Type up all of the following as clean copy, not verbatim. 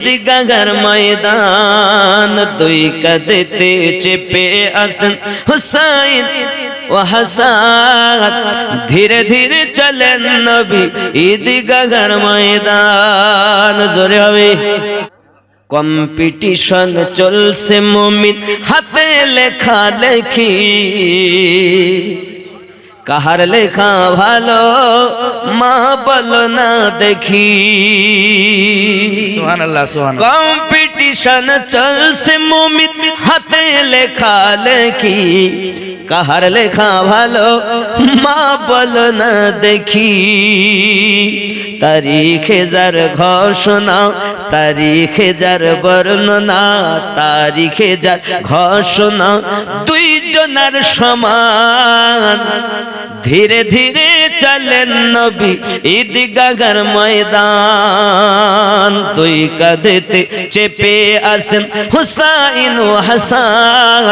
ঈদগাহর ময়দান দুই কাঁধেতে চেপে আসেন হুসাইন ও হাসান, ধীরে ধীরে চলেন নবী ঈদগাহর ময়দান। জোরে হবে। কম্পিটিশন চলছে মুমিন হাতে লেখা লেখি, কাহার লেখা ভালো মা বলো না দেখি। সুবহানাল্লাহ সুবহানাল্লাহ। কম্পিটিশন চলছে মুমিন হাতে লেখা লেখি, কাহার লেখা ভালো মা বলো না দেখি। তারিখে যার ঘোষণা, তারিখে যার বর্ণনা, তারিখে যার ঘোষণা দুই জনার সমান। ধীরে ধীরে চলেন নবী ঈদগাহর ময়দান, দুই কাঁধেতে চেপে আসেন হুসাইন ও হাসান,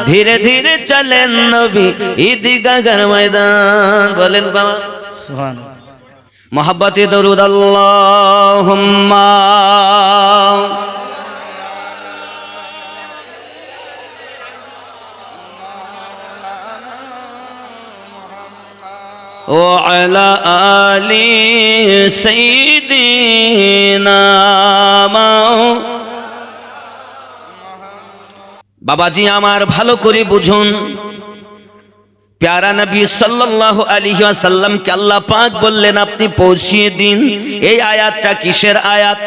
ধীরে ধীরে চলেন নবী ঈদগাহর ময়দান। বলেন বাবা সুবহানাল্লাহ। মোহাব্বতে দরুদ আল্লাহুম্মা ও আলা আলি সাইয়্যিদিনা। বাবাজি আমার ভালো করে বুঝুন, প্যারা নবী সাল্লাল্লাহু আলাইহি ওয়াসাল্লামকে আল্লাহ পাক বললেন আপনি পৌঁছিয়ে দিন। এই আয়াতটা কিসের আয়াত?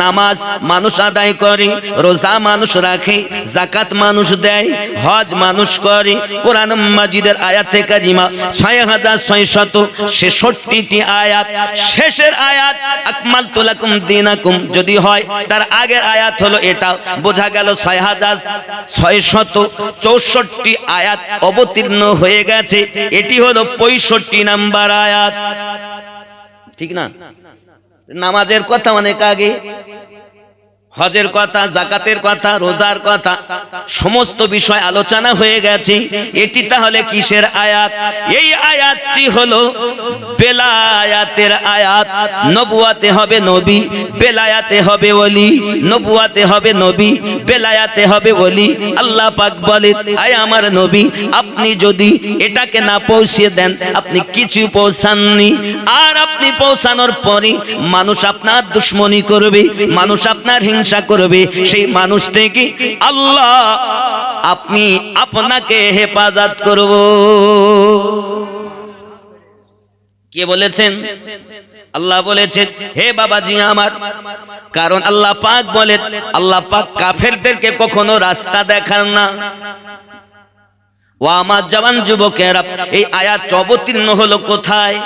নামাজ মানুষ আদায় করে, রোজা মানুষ রাখে, যাকাত মানুষ দেয়, হজ মানুষ করে। কোরআন মাজিদের আয়াতে কারিমা 6666টি আয়াত। শেষের আয়াত আকমালতু লাকুম দীনাকুম যদি হয়, তার আগের আয়াত হলো এটা। বোঝা গেল 6664 আয়াত অবতীর্ণ হয়ে গেছে। এটি হলো 65 নাম্বার আয়াত, ঠিক না? নামাজের কথা অনেক আগে, হজের কথা, যাকাতের কথা, রোজার কথা, সমস্ত বিষয় আলোচনা হয়ে গেছে। এটি তাহলে কিসের আয়াত? এই আয়াতটি হলো বেলায়াতের আয়াত। নবুয়াতে হবে নবী, বেলায়াতে হবে ওলি। নবুয়াতে হবে নবী, বেলায়াতে হবে ওলি। আল্লাহ পাক বলে আয় আমার নবী, আপনি যদি এটাকে না পৌঁছে দেন আপনি কিছু পৌঁছাননি। আর আপনি পৌঁছানোর পরে মানুষ আপনার দুশ্মনী করবে, মানুষ আপনার হিংসা করবে। সেই মানুষ থেকে আল্লাহ আপনি আপনাকে হেফাজত করব। কে বলেছেন? আল্লাহ বলেছেন হে বাবাজি আমার। কারণ আল্লাহ পাক বলেন, আল্লাহ পাক কাফেরদেরকে কখনো রাস্তা দেখান না। ও আমার জওয়ান যুবকেরা, এই আয়াত অবতীর্ণ হলো কোথায়?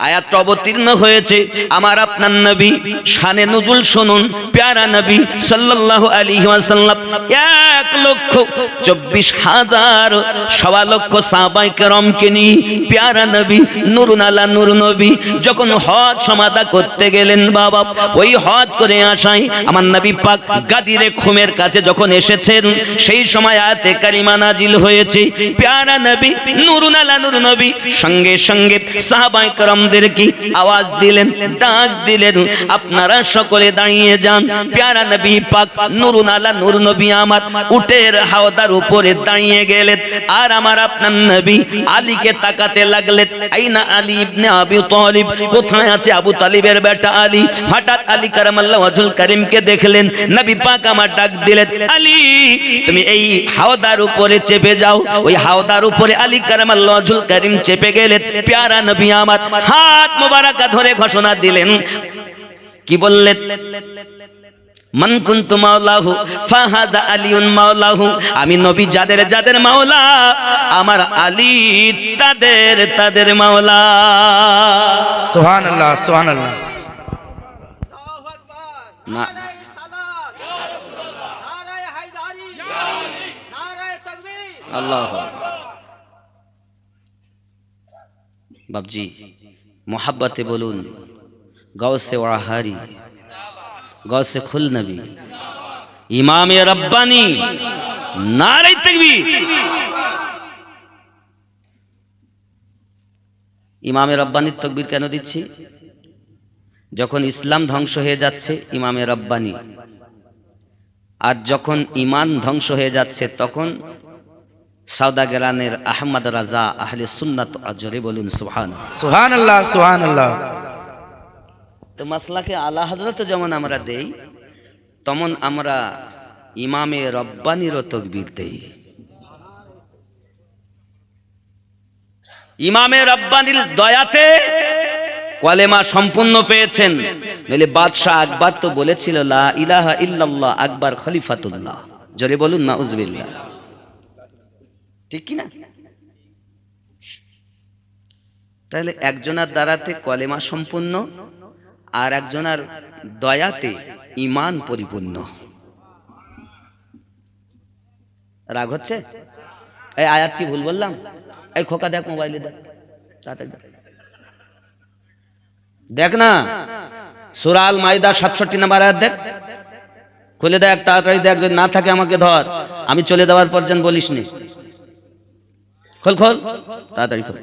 আয়াত অবতীর্ণ হয়েছে আমার আপনার নবী শানে নুজুল শুনুন। প্যারা নবী সাল্লাল্লাহু আলাইহি ওয়াসাল্লাম 1,24,000 সওয়া লক্ষ সাহাবায়ে কেরামকে নিয়ে প্যারা নবী নূরুন আলা নূর নবী যখন হজ সমাদা করতে গেলেন বাবা, ওই হজ করে আসায় আমার নবী পাক গাদিরে খুমের কাছে যখন এসেছেন, সেই সময় আয়াতে কারিমা নাজিল হয়েছে। প্যারা নবী নূরুন আলা নূর নবী সঙ্গে সঙ্গে সাহাবায়ে কেরাম কি আওয়াজ দিলেন, ডাক দিলেন, আপনারা সকলে দাঁড়িয়ে যান। প্যারা নবী পাক নূরুন আলা নূর নবী আমার উটের হাওদার উপরে দাঁড়িয়ে গেলেন। আর আমার আপনার নবী আলীকে তাকাতে লাগলেন। আইনা আলী ইবনে আবি তালিব, কোথায় আছে আবু তালিবের বেটা আলী? হঠাৎ আলী কারামাল্লাহু ওয়াজহুল কারীমকে দেখলেন। নবী পাক আমার ডাক দিলেন, আলী তুমি এই হাওদার উপরে চেপে যাও। ওই হাওদার উপরে আলী কারামাল্লাহু ওয়াজহুল কারীম চেপে গেলেন। প্যারা নবী আমার হাত মোবারকা ধরে ঘোষণা দিলেন, কি বললেন? মান কুনতু মাওলাহু ফাহাদা আলিউন মাওলাহু। আমি নবী যাদের যাদের মাওলা, আমার আলী তাদের তাদের মাওলা। সুবহানাল্লাহ সুবহানাল্লাহ। না আল্লাহ বাবজি মোহাব্বতে বলুন গৌসে ওয়াহারি, গৌসে খুল নবী, ইমামে রব্বানি, নারে তাকবীর। ইমামে রব্বানির তাকবীর কেন দিচ্ছি? যখন ইসলাম ধ্বংস হয়ে যাচ্ছে ইমামে রব্বানি, আর যখন ইমান ধ্বংস হয়ে যাচ্ছে তখন সাউদাগেরানের আহমদ রাজা আহলে সুন্নাত। আজরে বলুন সুবহানাল্লাহ, সুবহানাল্লাহ, সুবহানাল্লাহ। তো মাসলাকে আলা হযরত যেমন আমরা দেই, তেমন আমরা ইমামে রব্বানিরও তাকবীর দেই। ইমামে রব্বানির দয়াতে কলেমা সম্পূর্ণ পেয়েছেন। নইলে বাদশাহ আকবর তো বলেছিল লা ইলাহা ইল্লাল্লাহ আকবর খলিফাতুল্লাহ। জোরে বলুন নাউজুবিল্লাহ, ঠিক কি না? তাহলে একজনের দ্বারাতে কলেমা সম্পূর্ণ, আর একজনের দয়াতে ঈমান পরিপূর্ণ। রাগ হচ্ছে? এই আয়াত কি ভুল বললাম? এই খোকা দেখ, মোবাইলে দেখ, তাড়াতাড়ি দেখ না, সূরা আল মাইদা 67 নম্বর আয়াত দেখ, খুলে দেখ, তাড়াতাড়ি দেখ। যদি না থাকে আমাকে ধর, আমি চলে দেওয়ার পর যেন বলিস নি। খোল খোল, তাড়াতাড়ি খোল।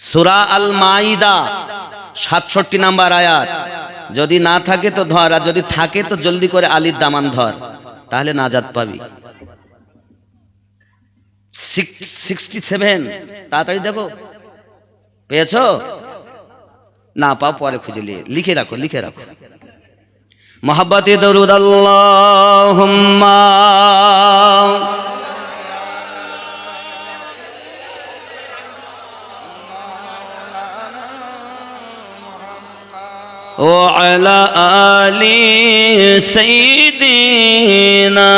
সূরা আল মাইদা 67 নম্বর আয়াত। যদি না থাকে তো ধর, আর যদি থাকে তো জলদি করে আলির দামান ধর, তাহলে নাজাত পাবি। 67, তাড়াতাড়ি দেখো, পেয়েছো? না পাও পরে খুঁজে লিখে রাখো, লিখে রাখো। মোহাব্বতে দরুদ আল্লাহুম্মা ও আলা আলি সাইয়্যিদিনা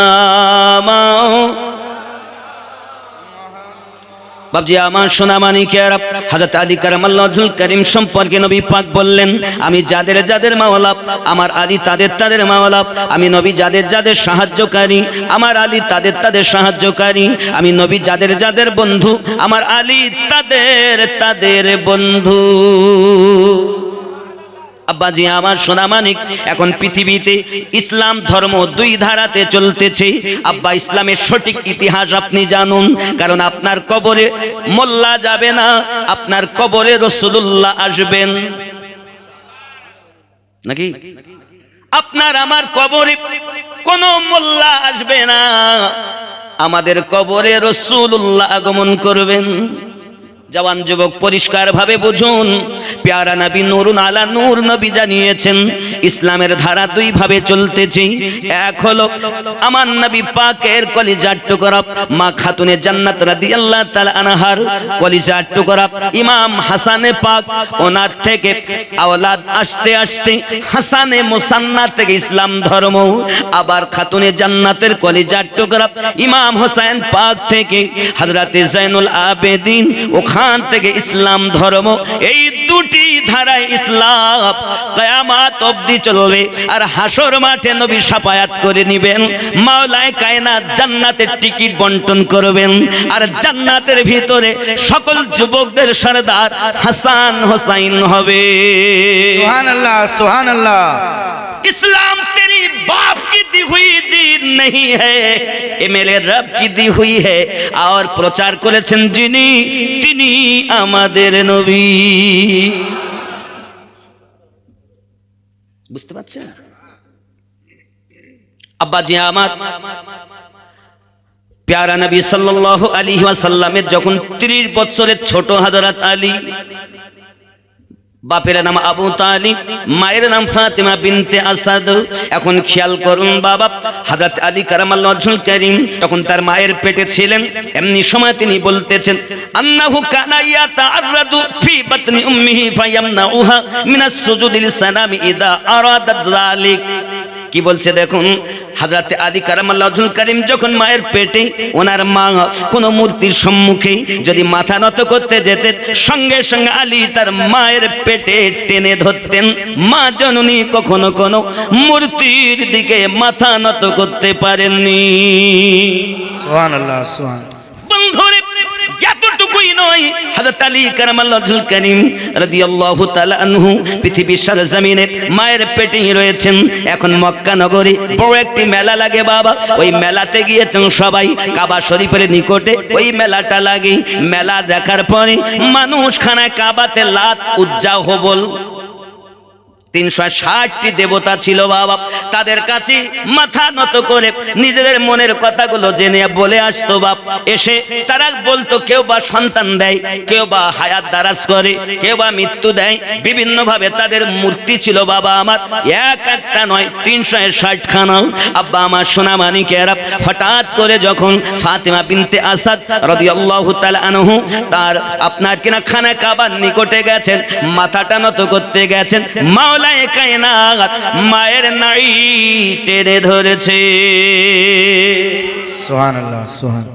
বাবজি আমার সোনা মানিকেরা, হযরত আলী কারামাল্লাহুল কারীম সম্পর্কে নবী পাক বললেন, আমি যাদের যাদের মাওলা আমার আলী তাদের তাদের মাওলা, আমি নবী যাদের যাদের সাহায্যকারী আমার আলী তাদের তাদের সাহায্যকারী, আমি নবী যাদের যাদের বন্ধু আমার আলী তাদের তাদের বন্ধু। আব্বাজি আমার সোনা মানিক, এখন পৃথিবীতে ইসলাম ধর্ম দুই ধারাতে চলতেছে। আব্বা ইসলামের সঠিক ইতিহাস আপনি জানুন, কারণ আপনার কবরে মোল্লা যাবে না, আপনার কবরে রাসূলুল্লাহ আসবেন। নাকি? আপনার আমার কবরে কোনো মোল্লা আসবে না, আমাদের কবরে রাসূলুল্লাহ আগমন করবেন। জওয়ান যুবক পরিষ্কার ভাবে বুঝুন, প্যারা নবী নূরুন আলা নূর নবী জানিয়েছেন ইসলামের ধারা দুই ভাবে চলতেছে। এক হলো আমার নবী পাকের কলিজার টুকরা মা খাতুনে জান্নাত রাদিয়াল্লাহু তাআলা আনহার কলিজার টুকরা ইমাম হাসানে পাক, ওনার থেকে আওলাদ আসতে আসতে হাসানে মুসান্না থেকে ইসলাম ধর্ম, আবার খাতুনে জান্নাতের কলিজার টুকরা ইমাম হোসেন পাক থেকে হযরতে জাইনুল আবেদিন ওখান থেকে ইসলাম ধর্ম। এই দুটি ধারায় ইসলাম কিয়ামত অবধি চলবে। আর হাসর মাঠে নবী শাফায়াত করে নেবেন, মাওলায়ে কায়নাত জান্নাতের টিকিট বন্টন করবেন, আর জান্নাতের ভিতরে সকল যুবকদের সরদার হাসান হোসাইন হবে। সুবহানাল্লাহ, সুবহানাল্লাহ। इस्लाम तेरी बाप की दी हुई दीन नहीं है, ये मेरे रब की दी हुई है। और प्रचार করেছেন যিনি, তিনি আমাদের নবী। বুঝতে পারছেন আব্বাজি আমার? প্যারা নবী সাল্লাল্লাহু আলাইহি ওয়াসাল্লামের যখন 30 বছরের ছোট হযরত আলী, বাপের নাম আবু তালিব, মায়ের নাম ফাতেমা বিনতে আসাদ। এখন খেয়াল করুন বাবা, হযরত আলী কারামাল্লাহুল কারীম তখন তার মায়ের পেটে ছিলেন, এমনি সময় তিনি বলতেছেন আন্নাহু কানা ইয়াতাআররাদু ফি বাতনি উম্মিহি ফায়ামনাউহা মিনাস সুজুদি লিসালামি ইদা আরাদাত যালিক। কি বলছে দেখুন, হযরত আলী কারামাল্লাহুল কারীম যখন মায়ের পেটে, ওনার মা কোনো মূর্তির সম্মুখে যদি মাথা নত করতে যেতেন, সঙ্গে সঙ্গে আলী তার মায়ের পেটে টেনে ধরতেন। মা জননী কখনো কোনো মূর্তির দিকে মাথা নত করতে পারেননি। সুবহানাল্লাহ, সুবহানাল্লাহ। বন্ধুরে, এতটুকুই নয়, হযরত আলী কারামাল্লাহুল কারীম রাদিয়াল্লাহু তাআলা আনহু পৃথিবীর সরজমিনে মায়ের পেটেই রয়েছেন। এখন মক্কা নগরে বড় একটি মেলা লাগে বাবা, ওই মেলাতে গিয়েছেন সবাই, কাবা শরীফের নিকটে ওই মেলাটা লাগে। মেলা দেখার পরে মানুষ খানায় কাবাতে লাত উজ্জা হবল, 360টি দেবতা ছিল বাবা, তাদের কাছে মাথা নত করে নিজেদের মনের কথাগুলো জেনে বলে আসতো বাপ। এসে তারা বলতো, কেউ বা সন্তান দেয়, কেউ বা হায়াত দারাজ করে, কেউ বা মৃত্যু দেয়, বিভিন্ন ভাবে তাদের মূর্তি ছিল বাবা আমার, একটা নয় 360 খানা। আব্বা আমার সোনা মানিকেরা, হঠাৎ করে যখন ফাতেমা বিনতে আসাদ রাদিয়াল্লাহু তাআলা আনহু তার আপনার কিনা খানা কাবার নিকটে গেছেন, মাথাটা নত করতে গেছেন, মাওলায়ে কায়নাত মায়ের নাড়ি টেনে ধরেছে। সুবহানাল্লাহ, সুবহান।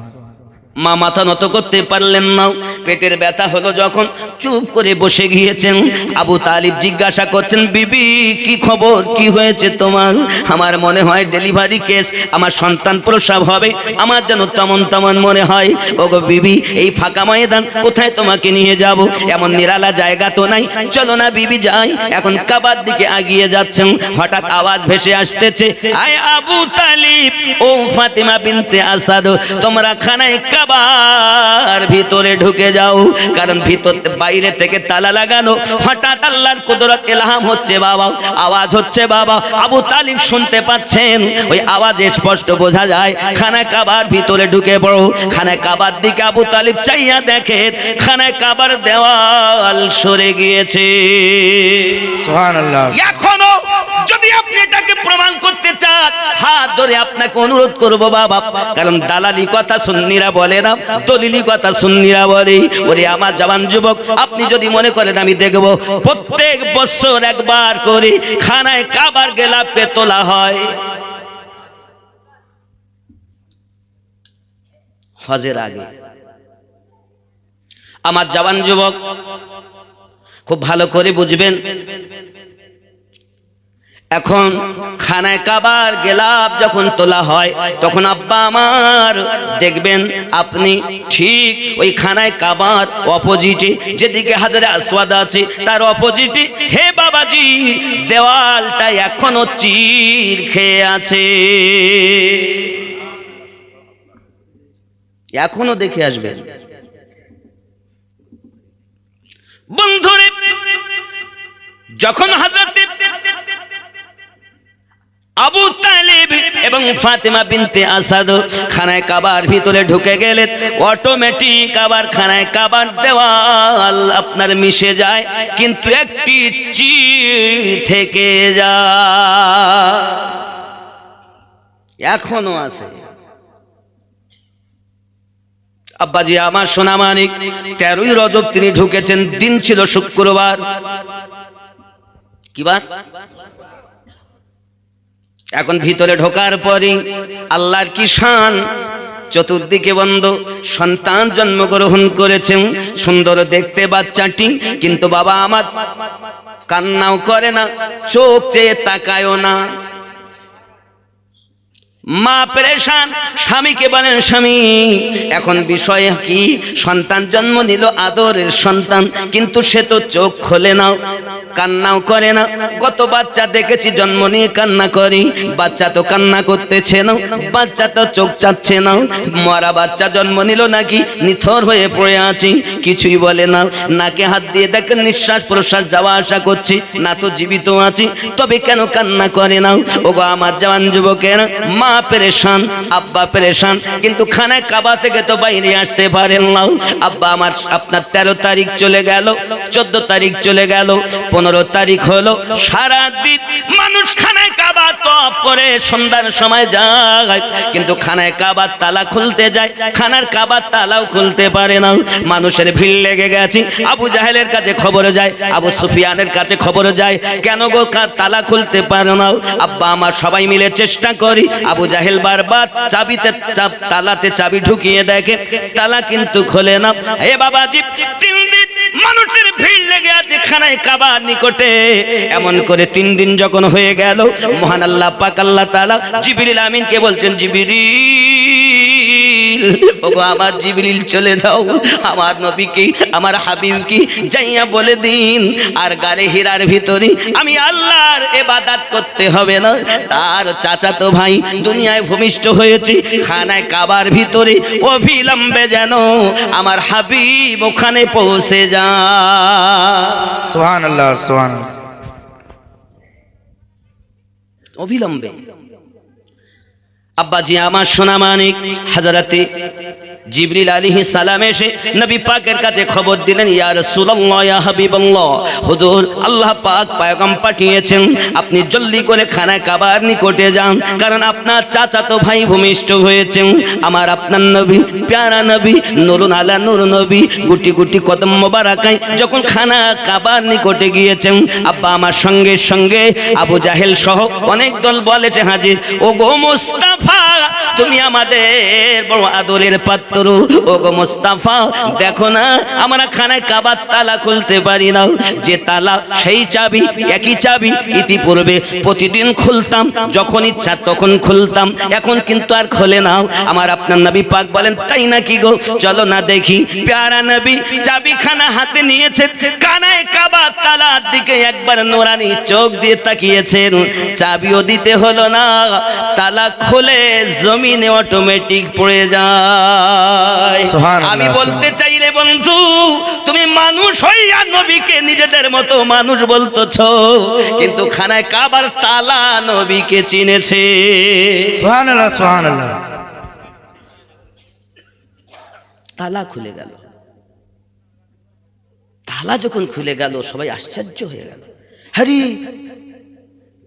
মা মাথা নত করতে পারলেন না, পেটের ব্যথা হলো যখন চুপ করে বসে গিয়েছেন। আবু তালিব জিজ্ঞাসা করছেন, বিবি কি খবর, কি হয়েছে তোমার? আমার মনে হয় ডেলিভারি কেস, আমার সন্তান প্রসব হবে, আমার যেন তেমন তেমন মনে হয়। ওগো বিবি, এই ফাঁকা ময়দান কোথায় তোমাকে নিয়ে যাব? এমন নিরালা জায়গা তো নাই, চলো না বিবি যাই। এখন কাবার দিকে এগিয়ে যাচ্ছেন, হঠাৎ আওয়াজ ভেসে আসতেছে, আয় আবু তালিব, ও ফাতেমা বিনতে আসাদ, তোমরা খানায় কাবার ভিতরে ঢুকে যাও, কারণ ভিতর বাইরে থেকে তালা লাগানো। হঠাৎ আল্লাহর কুদরত ইলহাম হচ্ছে বাবা, আওয়াজ হচ্ছে বাবা, আবু তালিব শুনতে পাচ্ছেন, ওই আওয়াজে স্পষ্ট বোঝা যায় খানায় কাবার ভিতরে ঢুকে পড়ো। খানায় কাবার দিকে আবু তালিব চাইয়া দেখে খানায় কাবার দেওয়াল সরে গিয়েছে। সুবহানাল্লাহ। এখনো যদি আপনি এটাকে প্রমাণ করতে চান, হাত ধরে আপনাকে অনুরোধ করব বাবা, কারণ দালালি কথা সুন্নিরা বলে না, দলিলি কথা সুন্নিরা বলে। ওরে আমার জওয়ান যুবক, আপনি যদি মনে করেন আমি দেখব, প্রত্যেক বছর একবার করে খানায় কাবার গেলাপে তোলা হয় হজের আগে। আমার জওয়ান যুবক খুব ভালো করে বুঝবেন, এখন খানায় কাবার গেলাপ যখন তোলা হয়, তখন আব্বা আমার দেখবেন আপনি ঠিক ওই খানায় কাবার অপোজিটে যেদিকে হাজারে আসওয়াদ আছে তার অপোজিটে, হে বাবাজি, দেওয়ালটা এখনো চির খেয়ে আছে। এখনো দেখে আসবেন বন্ধুরে। যখন হযরত আবু তালিব এবং ফাতেমা বিনতে আসাদ খানায় কাবার ভিতরে ঢুকে গেলেন, অটোমেটিক আবার খানায় কাবার দেওয়াল আপনার মিশে যায়, কিন্তু একটি চির থেকে যায়, এখনো আছে। আব্বাজি আমার সোনা মানিক, 13ই রজব তিনি ঢুকেছেন, দিন ছিল শুক্রবার। কি বার? এখন ভিতরে ঢোকার পরে আল্লাহর কি শান, চতুর্দিকে বন্ধ, সন্তান জন্মগ্রহণ করেছেন, সুন্দর দেখতে বাচ্চাটি, কিন্তু বাবা আমার কান্নাও করে না, চোখ চেয়ে তাকায়ও না। মা পেরেশান, স্বামীকে বলেন, স্বামী এখন বিষয় কি? সন্তান জন্ম নিল, আদরের সন্তান, কিন্তু সে তো চোখ খোলে না, কান্নাও করে না। কত বাচ্চা দেখেছি জন্ম নিয়ে কান্না করি, বাচ্চা তো কান্না করতেছে না, বাচ্চা তো চোখ চাচ্ছে না। মরা বাচ্চা জন্ম নিল নাকি নিথর হয়ে পড়ে আছি, কিছুই বলে না, নাকে হাত দিয়ে দেখেন নিঃশ্বাস প্রশ্বাস যাওয়া আসা করছি, না তো জীবিত আছি, তবে কেন কান্না করে না? ওগো আমার জওয়ান যুবকেরা, মা পেরেশান, আব্বা পেরেশান, কিন্তু খানায় কাবা থেকে তো বাইরে আসতে পারেন না। আব্বা আমার আপনার 13 তারিখ চলে গেল, 14 তারিখ চলে গেল, 15 তারিখ হলো, সারা দিন মানুষ খানায় কাবা তওয়াফ করে সন্ধ্যার সময় যায়, কিন্তু খানায় কাবার তালা খুলতে যায়, খানার কাবার তালাও খুলতে পারে না। মানুষের ভিড় লেগে গেছে, আবু জাহেলের কাছে খবর যায়, আবু সুফিয়ানের কাছে খবর যায়, কেন গো তালা খুলতে পারে না? আব্বা আমার সবাই মিলে চেষ্টা করি, আবু জাহেল বারবার চাবিতে তালাতে চাবি ঢুকিয়ে দেখে, তালা কিন্তু খোলে না। হে বাবাজি, 3 দিন মানুষের ভিড় লেগে আছে খানায় কাবার নিকটে। এমন করে 3 দিন যখন হয়ে গেল, মহান আল্লাহ পাক আল্লাহ তাআলা জিবরিল আমিনকে বলছেন, জিবরিল, ওগো আমার জিবরিল চলে যাও, আমার নবীকে, আমার হাবিবকে যাইয়া বলে দিন, আর গারে হীরার ভিতরে আমি আল্লাহর ইবাদত করতে হবে না, তার চাচাতো ভাই দুনিয়ায় ভূমিষ্ঠ হয়েছে, খানায় কাবার ভিতরে অবিলম্বে যেন আমার হাবিব ওখানে পৌঁছে যায়। সুবহানাল্লাহ, সুবহানাল্লাহ। অবিলম্বে। আব্বাজি আমার সোনা মানিক হযরতে জিবরিল আলাইহিস সালাম এসে নবী পাকের কাছে খবর দিলেন, ইয়া রাসূলুল্লাহ, ইয়া হাবিবাল্লাহ, হুজুর আল্লাহ পাক পয়গাম পাঠিয়েছেন, আপনি জলদি করে খানায় কাবার নিকটে যান, কারণ আপনার চাচাতো ভাই ভূমিষ্ঠ হয়েছেন। আমার আপনার নবী, প্যারা নবী, নূরুন আলা নূর নবী গুটি গুটি কদম মোবারকায় যখন খানা কাবার নিকটে গিয়েছেন, আব্বা আমার সঙ্গে সঙ্গে আবু জাহেল সহ অনেক দল বলেছে হাজির। ও গো মুস্তাফা, তুমি আমাদের বড় আদরের পাত্র, ও গো মুস্তাফা, দেখো না আমরা খানায় কাবার তালা খুলতে পারি না, যে তালা সেই চাবি, একই চাবি ইতিপূর্বে প্রতিদিন খুলতাম, যখন ইচ্ছা তখন খুলতাম, এখন কিন্তু আর খোলে না। আমার আপনার নবী পাক বলেন, তাই নাকি গো, চলো না দেখি। প্যারা নবী চাবি খানা হাতে নিয়েছে, কানায় কাবার তালার দিকে একবার নোরানি চোখ দিয়ে তাকিয়েছেন, চাবিও দিতে হলো না, তালা খুলে জমিনে অটোমেটিক পড়ে যায়। আমি বলতে চাইলে বন্ধু, তুমি মানুষ হইয়া নবীকে নিজেদের মতো মানুষ বলতেছো, কিন্তু খানায় কাবার তালা নবীকে চিনেছে। সুবহানাল্লাহ, সুবহানাল্লাহ। তালা খুলে গেল। তালা যখন খুলে গেল সবাই আশ্চর্য হয়ে গেল, হরি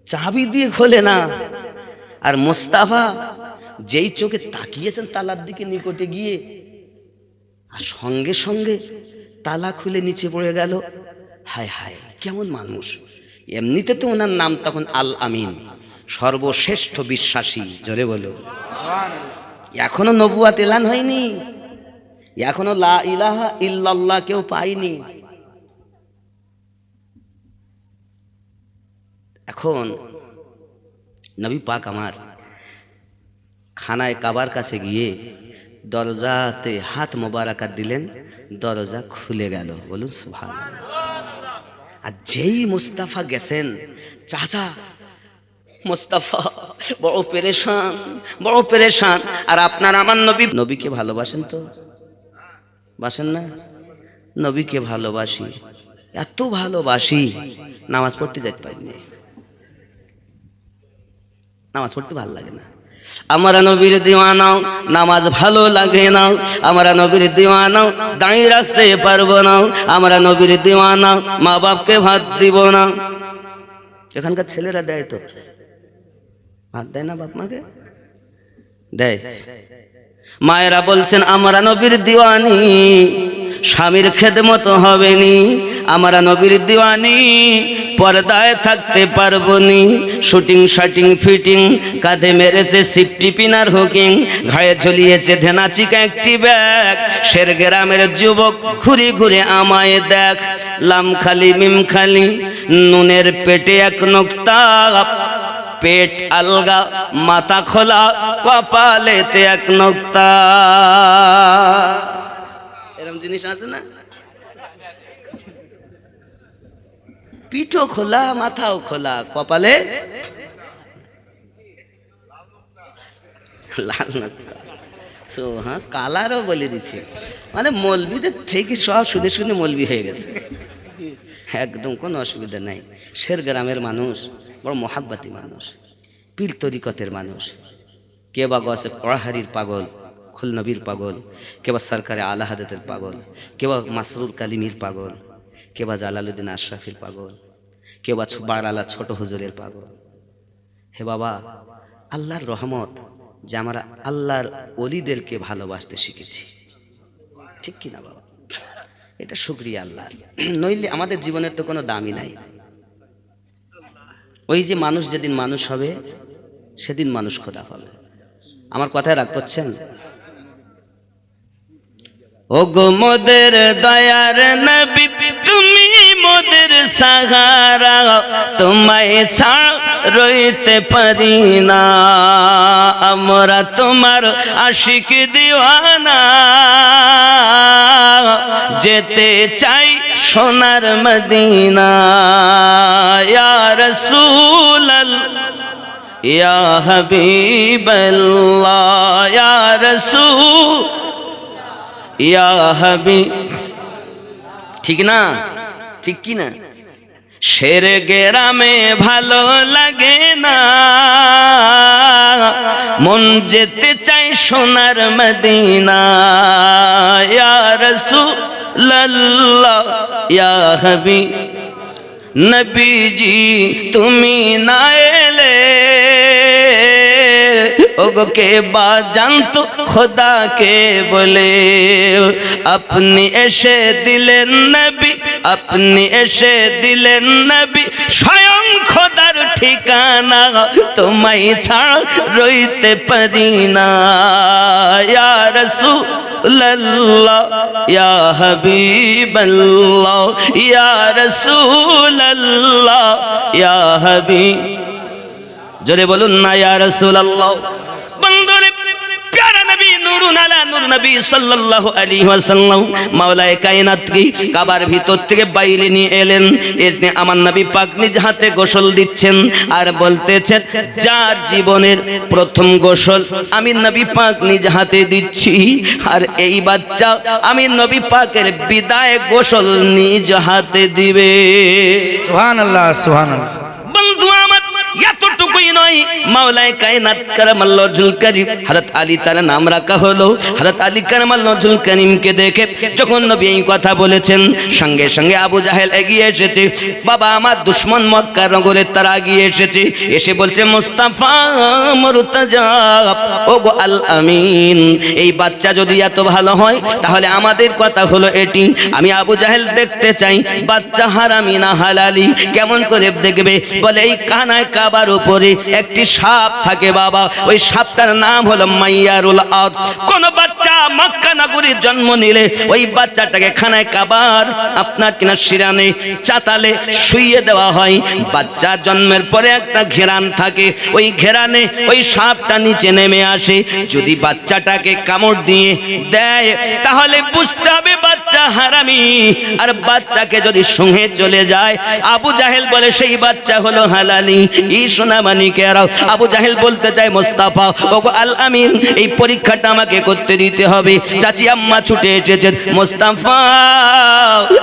চাবি দিয়ে খোলে না। আর মুস্তাফা যেই চোখে তাকিয়েছেন তালার দিকে নিকটে গিয়ে, আর সঙ্গে সঙ্গে তালা খুলে নিচে পড়ে গেল। হায় হায়, কেমন মানুষ! এমনিতে তো ওনার নাম তখন আল আমিন, সর্বশ্রেষ্ঠ বিশ্বাসী। জোরে বলো। এখনো নবুয়াত এলান হয়নি, এখনো লা ইলাহা ইল্লাল্লাহ কেউ পায়নি। এখন নবী পাক আমার খানায় কাবার কাছে গিয়ে দরজাতে হাত মোবারকা দিলেন, দরজা খুলে গেল। বলুন সুবহানাল্লাহ। আর যেই মুস্তাফা গেছেন, চাচা মুস্তাফা বড় পেরেশান, বড় পেরেশান। আর আপনার আমার নবী, নবীকে ভালোবাসেন তো? বাসেন না? নবীকে ভালোবাসি, এত ভালোবাসি, নামাজ পড়তে যাইতে পারিনি। নামাজ পড়তে ভালো লাগে না। আমরা নবীর দিওয়ানাও, নামাজ ভালো লাগে না। আমরা নবীর দিওয়ানাও, দাঁড়িয়ে রাখতে পারবো না। আমরা নবীর দিওয়ানাও, মা বাপকে ভাত দিব না। এখানকার ছেলেরা দেয় তো, ভাত দেয় না বাপ মাকে? দেয়। মায়েরা বলছেন, আমরা নবীর দিওয়ানি, স্বামীর খেদমত হবে নি। আমরা নবীর দিওয়ানি, পর্দায় থাকতে পারবো নি। শুটিং শাটিং ফিটিং, কাঁধে মেরেছে সিফটি পিনার হুকিং, ঘায়ে ঝুলিয়েছে ধেনাচিকা একটি ব্যাগ। শের গ্রামের যুবক ঘুরে ঘুরে আমায় দেখ, লাম খালি মিম খালি, নুনের পেটে এক নোক্তা, পেট আলগা মাথা খোলা, কপালেতে এক নোক্তা। এরকম জিনিস আছে না? পিঠও খোলা, মাথাও খোলা, কপালে লাল নোক্তা। তো হ্যাঁ, কালারও বলে দিচ্ছে, মানে মৌলবীদের থেকে সব শুনে শুনে মৌলবী হয়ে গেছে। একদম কোনো অসুবিধা নাই। শের গ্রামের মানুষ বড় মহাব্বাতি মানুষ, পীর তরিকতের মানুষ। কে বা গসে পড়াহারির পাগল, খুল নবীর পাগল, কে বা সরকারে আলা হাজতের পাগল, কে বা মাসরুর কালিমির পাগল, কে বা জালালুদ্দিন আশরাফির পাগল, কে বা বাড়ালা ছোট হুজুরের পাগল। হে বাবা, আল্লাহর রহমত যে আমরা আল্লাহর ওলিদেরকে ভালোবাসতে শিখেছি, ঠিক কিনা বাবা? এটা শুকরিয়া আল্লাহর, নইলে আমাদের জীবনের তো কোনো দামই নাই। ওই যে মানুষ যেদিন মানুষ হবে সেদিন মানুষ খোদা পাবে। আমার কথায় রাগ করছেন? ও গো মোদের দয়ার নবী, তুমি মোদের সাহারা, তোমায় ছাড়া রইতে পারি না। আমরা তোমার আশিক দিওয়ানা, যেতে চাই সোনার মদিনা। ইয়া রাসূলুল্লাহ, ইয়া হাবিবাল্লাহ, ইয়া রাসূল, ইয়া হাবিব। ঠিক না? ঠিক কি না? শের গেরামে ভালো লাগে না, মন যেতে চাই সোনার মদিনা। ইয়া রাসূলুল্লাহ ইয়া হাবিব নবীজি তুমি না এলে ওগো কে বা জানতো খোদাকে বলে। আপনি এসে দিলেন নবী, আপনি এসে দিলেন নবী, স্বয়ং খোদার ঠিকানা, তোমায় ছাড়া রইতে পারি না। ইয়া রাসূলুল্লাহ ইয়া হাবিবাল্লাহ ইয়া রাসূলুল্লাহ ইয়া হাবিব, জোরে বলুন না ইয়া রাসূলুল্লাহ। বন্ধুরে প্যারা নবী নূরুন আলা নূর নবী সাল্লাল্লাহু আলাইহি ওয়াসাল্লাম মাওলায়ে কায়নাতকে কাবার ভিতর থেকে বাইরে নিয়ে এলেন। এতে আমার নবী পাক নিজ হাতে গোসল দিচ্ছেন আর বলতেছেন, যার জীবনের প্রথম গোসল আমি নবী পাক নিজ হাতে দিচ্ছি, আর এই বাচ্চা আমি নবী পাকের বিদায় গোসল নিজ হাতে দিবে। সুবহানাল্লাহ সুবহানাল্লাহ। বন্ধু আমার এতটুকুই নয়, মাওলায়ে কায়নাত কারামাল্লাহু ওয়াজহুল কারীম হযরত আলী তার নাম রাখা হলো। হযরত আলী কারামাল্লাহু ওয়াজহুল কারীমকে দেখে যখন নবী এই কথা বলেছেন, সঙ্গে সঙ্গে আবু জাহেল এগিয়ে এসেছে। বাবা আমার দুশমন মক্কা নগরের তারা এগিয়ে এসেছে, এসে বলছে মুস্তাফা মুরতাজা ওগো আল আমিন, এই বাচ্চা যদি এত ভালো হয় তাহলে আমাদের কথা হলো এটি, আমি আবু জাহেল দেখতে চাই বাচ্চা হারামি না হালালি। কেমন করে দেখবে? বলে এই কানায় কাবার উপরে একটি সাপ থাকে বাবা, ওই সাপটার নাম হলো মাইয়ারুল আদ। কোন বাচ্চা মক্কা নগরীর জন্ম নিলে ওই বাচ্চাটাকে খানায় কাবার আপনার কিনা শিরানে চাতালে শুইয়ে দেওয়া হয়। বাচ্চা জন্মের পরে একটা ঘেরান থাকে, ওই ঘেরানে ওই সাপটা নিচে নেমে আসে। যদি বাচ্চাটাকে কামড় দিয়ে দেয় তাহলে বুঝতে হবে বাচ্চা হারামি, আর বাচ্চাকে যদি সঙ্গে চলে যায় আবু জাহেল বলে সেই বাচ্চা হলো হালালি। এই সোনামানিকেরাও আবু জাহেল বলতে চায় মুস্তাফা ওগো আল আমিন, এই পরীক্ষাটা আমাকে করতে দিতে হবে। চাচি আম্মা ছুটে এসেছে, মুস্তাফা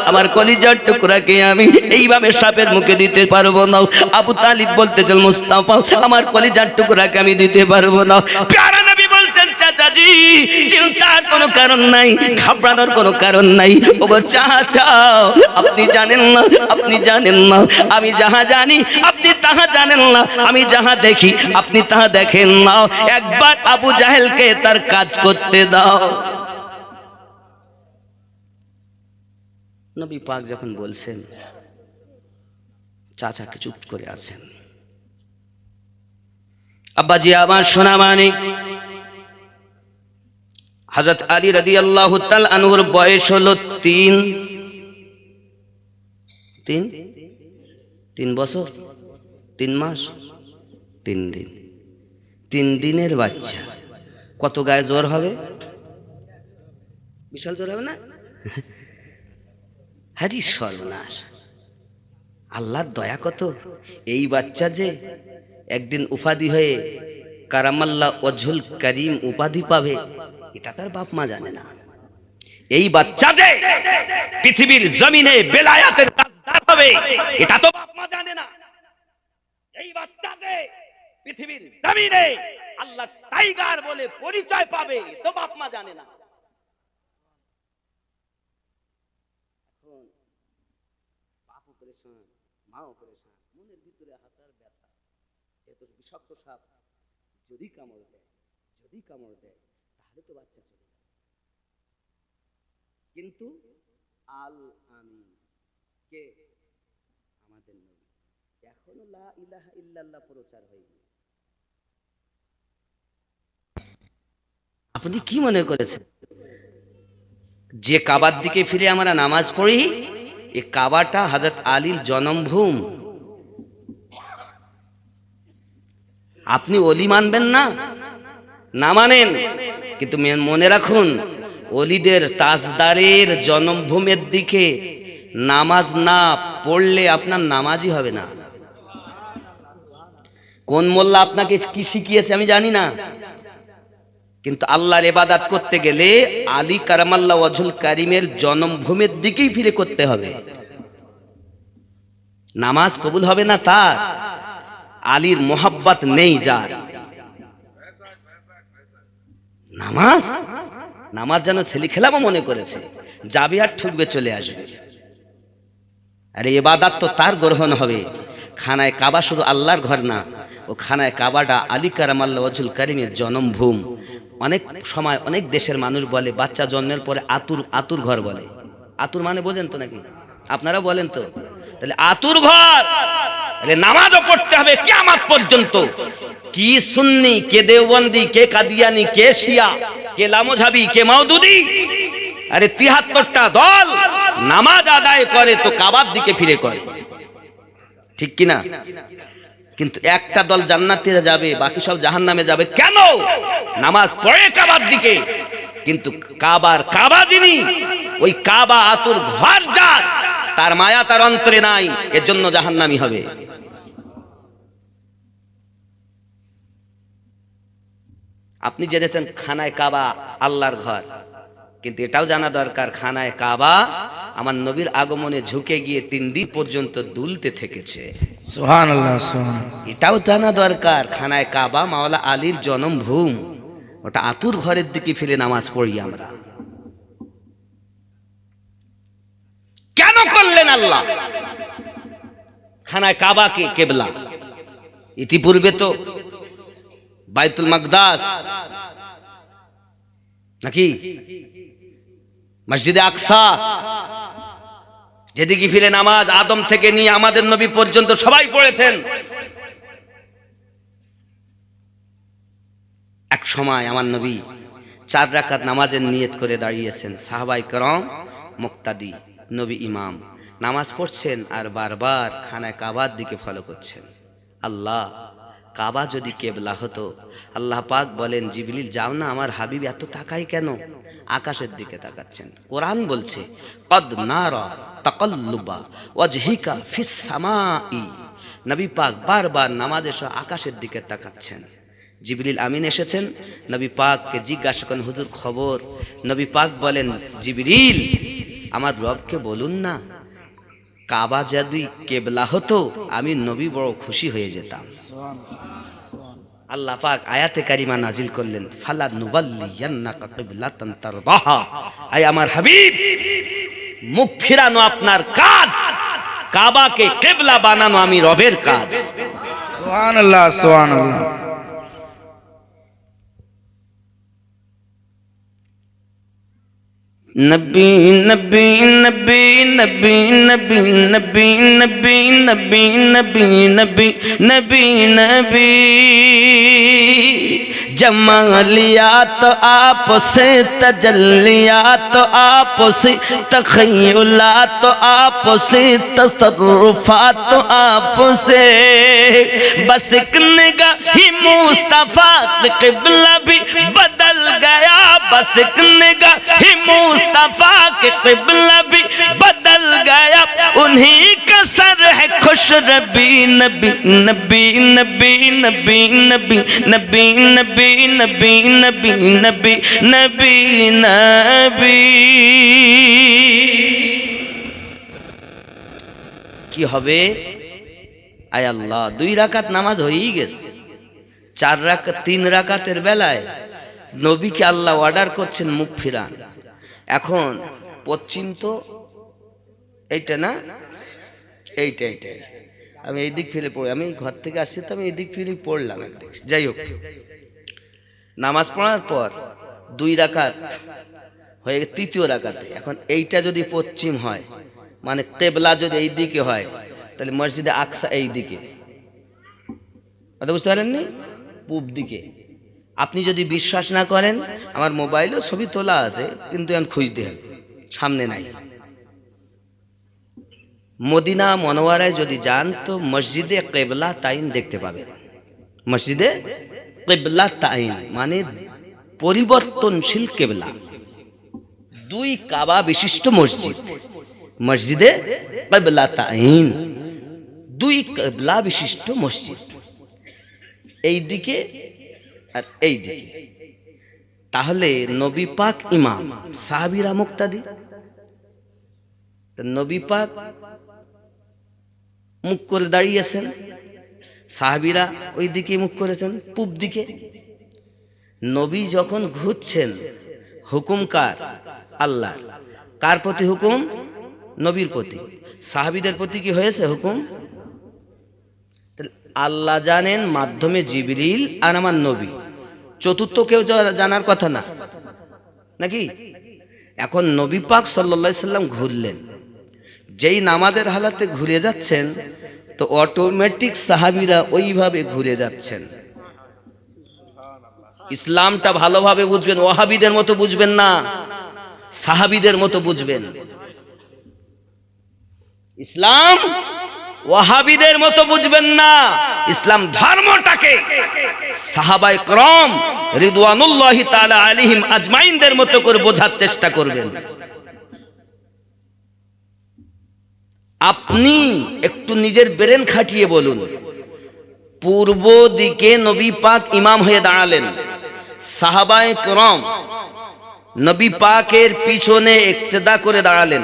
আমার কলিজার টুকরাকে আমি এইভাবে সাপের মুখে দিতে পারবো না। আবু তালিব বলতেছেন মুস্তাফা আমার কলিজার টুকরাকে আমি দিতে পারবো না। প্যারা নবী বলছেন চাচাজি চিন্তার কোনো কারণ নাই, ঘাবড়ানোর কোনো কারণ নাই। ওগো চাচা আপনি জানেন না, আপনি জানেন না, আমি যাহা জানি আপনি তাহা জানেন না, আমি যাহা দেখি আপনি তাহা দেখেন না। একবার আবু জাহেলকে তার কাজ করতে দাও। নবী পাক যখন বলছেন, চাচাকে চুপ করে আছেন। আব্বাজি আমার সোনা মানিক হযরত আলী রাদিয়াল্লাহু তাআলা আনহুর বয়স হলো তিন বছর 3 মাস 3 দিন। 3 দিনের বাচ্চা কত গায়ে জোর হবে? বিশাল জোর হবে না? হাজি সর্বনাশ, আল্লাহর দয়া কত! এই বাচ্চা যে একদিন উপাধি হয়ে কারামাল্লাহ ওয়াজহুল কারীম উপাধি পাবে এটা তার বাপ মা জানে না। এই বাচ্চা যে পৃথিবীর জমিনে বেলায়াতের তাজদার হবে এটা তো বাপ মা জানে না। এই বাচ্চা যে পৃথিবীর জমিনে আল্লাহ টাইগার বলে পরিচয় পাবে তো বাপ মা জানে না। বাপও পরেশান, মাও পরেশান, মনের ভিতরে হাতার ব্যথা। এত বিষাক্ত সাপ যদি কামড় দেয় তাহলে তো বাচ্চা চলে যাবে। কিন্তু আল আমিন কে? আমাদের নবী। এখনো লা ইলাহা ইল্লাল্লাহ প্রচার হয়নি। আপনি কি মনে করেছেন যে কাবার দিকে ফিরে আমরা নামাজ পড়ি এই কাবাটা হযরত আলীর জন্মভূম? আপনি ওলি মানবেন না, না মানেন, কিন্তু মনে রাখুন ওলিদের তাজদারের জন্মভূমির দিকে নামাজ না পড়লে আপনার নামাজই হবে না। কোন মোল্লা আপনাকে কি শিখিয়েছে আমি জানি না, কিন্তু আল্লাহর ইবাদত করতে গেলে আলী কারামাল্লাহু ওয়াজহুল কারীমের জন্মভূমির দিকেই ফিরে করতে হবে। নামাজ কবুল হবে না তার আলীর মোহাব্বত নেই যার। নামাজ নামাজ যেন ছেলে খেলামো মনে করেছে, যাবে আর ঠুকবে চলে আসবে। আরে ইবাদত তো তার গ্রহণ হবে। খানায় কাবা শুধু আল্লাহর ঘর না, ও খানায় কাবাটা আলী কারামাল্লাহ ওয়াজহুল কারীমের জন্মভূম। অনেক সময় অনেক দেশের মানুষ বলে বাচ্চা জন্মের পরে আতুর ঘর বলে। আতুর মানে বোঝেন তো নাকি? আপনারা বলেন তো? তাহলে আতুর ঘর, আরে নামাজও পড়তে হবে কিয়ামত পর্যন্ত। কি সুন্নি, কে দেওবন্দি, কে কাদিয়ানি, কে শিয়া, কে লামোঝাবি, কে মাওদুদি, আরে ৭৩টা দল নামাজ আদায় করে তো কাবার দিকে ফিরে করে, ঠিক কিনা? কিন্তু একটা দল জান্নাতে যাবে, বাকি সব জাহান্নামে যাবে। কেন? নামাজ পড়ে কাবার দিকে, কিন্তু কাবা যিনি, ওই কাবা আতুর ঘর যার, তার মায়া তার অন্তরে নাই, এর জন্য জাহান্নামী হবে। আপনি জেনেছেন খানায় কাবা আল্লাহর ঘর, কিন্তু এটাও জানা দরকার খানায় কাবা আমার নবীর আগমনে ঝুঁকে গিয়ে 3 দিন পর্যন্ত দুলতে থেকেছে। সুবহানাল্লাহ, সুবহানাল্লাহ। এটাও জানা দরকার খানায় কাবা মাওলা আলীর জন্মভূম, ওটা আতুর ঘরের দিকে ফিরে নামাজ পড়ি আমরা। কেন করলেন আল্লাহ খানায় কাবাকে কেবলা? ইতিপূর্বে তো বাইতুল মাকদাস নাকি মসজিদে আকসা, যেদিকে ফিরে নামাজ আদম থেকে নিয়ে আমাদের নবী পর্যন্ত সবাই পড়েছেন। এক সময় আমার নবী 4 রাকাত নামাজের নিয়ত করে দাঁড়িয়েছেন, সাহাবায়ে কেরাম মুক্তাদি, নবী ইমাম নামাজ পড়ছেন আর বারবার খানায় কাবার দিকে ফলো করছেন। আল্লাহ, কাবা যদি কেবলা হতো, আল্লাহ পাক বলেন জিবরিল যাও না, আমার হাবিব এত তাকাই কেন? আকাশের দিকে তাকাচ্ছেন। কোরআন বলছে কদ নারা তাকাল্লুবা ওয়াজহিকা ফিস সামাই। নবী পাক বারবার নামাজের সময় আকাশের দিকে তাকাচ্ছেন। জিবরিল আমিন এসেছেন, নবী পাককে জিজ্ঞাসা করেন হুজুর খবর? নবী পাক বলেন জিবরিল আমার রবকে বলুন না, কাবা যদি কেবলা হতো আমি নবী বড় খুশি হয়ে যেতাম। আল্লাহ পাক আয়াতে কারিমা নাজিল করলেন ফালা নুওয়াল্লিয়ান্নাকা কিবলাতান তারদাহা। আয় আমার হাবিব, মুখ ফিরানো আপনার কাজ, কাবাকে কিবলা বানানো আমি রবের কাজ। সুবহানাল্লাহ, সুবহানাল্লাহ। নবী নবী নবী নবী নবী নবী নবী নবী নবী নবী নবী নবী जमालियात आपसे तजल्लियात आपसे तखय्युलात आपसे तसर्रुफात आपसे बस एक निगाही मुस्तफा क़िबला भी बदल गया बस एक निगाही मुस्तफा के क़िबला भी बदल गया उन्हीं का सर है खुश रबी नबी नबी नबी नबी नबी नबी नबी नबी नबी नबी नबी नबी কি হবে? আয় আল্লাহ, 2 রাকাত নামাজ হয়েই গেছে। 4 রাকাত 3 রাকাতের বেলায় নবীকে আল্লাহ অর্ডার করছেন মুখ ফিরান। এখন পশ্চিম তো এইটা না, এইটা আমি এই দিক ফিরে পড়ি, আমি ঘর থেকে আসছি তো আমি এই দিক ফিরে পড়লাম একদিক। যাই হোক, নামাজ পড়ার পর 2 রাকাত হয়ে গেছে, 3য় রাকাতে এখন এইটা যদি পশ্চিম হয় মানে কেবলা যদি এই দিকে হয় তাহলে মসজিদে আকসা এই দিকে, কথা বুঝতে পারেননি? পূব দিকে। আপনি যদি বিশ্বাস না করেন আমার মোবাইলও ছবি তোলা আছে, কিন্তু এখন খুঁজতে হবে, সামনে নাই। মদিনা মনোয়ারায় যদি যান তো মসজিদে কেবলা তাইন দেখতে পাবেন। মসজিদে কেবলা তাইন মানে পরিবর্তনশীল কেবলা, 2 কাবা বিশিষ্ট মসজিদ, মসজিদে কেবলা তাইন 2 কেবলা বিশিষ্ট মসজিদ, এই দিকে আর এই দিকে। তাহলে নবী পাক ইমাম, সাহাবীরা মুক্তাদি। নবী পাক মুখ করে দাঁড়িয়েছেন, সাহাবীরা ওই দিকে মুখ করেছেন, পূব দিকে। নবী যখন ঘুরছেন, হুকুম কার? আল্লাহ। কার প্রতি হুকুম? নবীর প্রতি। সাহাবীদের প্রতি কি হয়েছে হুকুম? আল্লাহ জানেন মাধ্যমে জিবরিল আর আমার নবী, চতুর্থ কেউ জানার কথা না, নাকি? এখন নবী পাক সাল্লাল্লাহু আলাইহি সাল্লাম ঘুরলেন, যেই নামাজের হালাতে ঘুরে যাচ্ছেন, তো অটোমেটিক সাহাবীরা ওইভাবে ঘুরে যাচ্ছেন। ইসলামটা ভালোভাবে বুঝবেন, ওয়াহাবিদের মতো বুঝবেন না, সাহাবীদের মতো বুঝবেন। ইসলাম ওয়াহাবিদের মতো বুঝবেন না, ইসলাম ধর্মটাকে সাহাবায়ে کرام রিদওয়ানুল্লাহি তাআলা আলাইহিম আজমাইনদের মতো করে বোঝার চেষ্টা করবেন। আপনি একটু নিজের ব্রেন খাটিয়ে বলুন, পূর্ব দিকে নবী পাক ইমাম হয়ে দাঁড়ালেন, সাহাবায়ে کرام নবী পাকের পিছনে ইক্তেদা করে দাঁড়ালেন।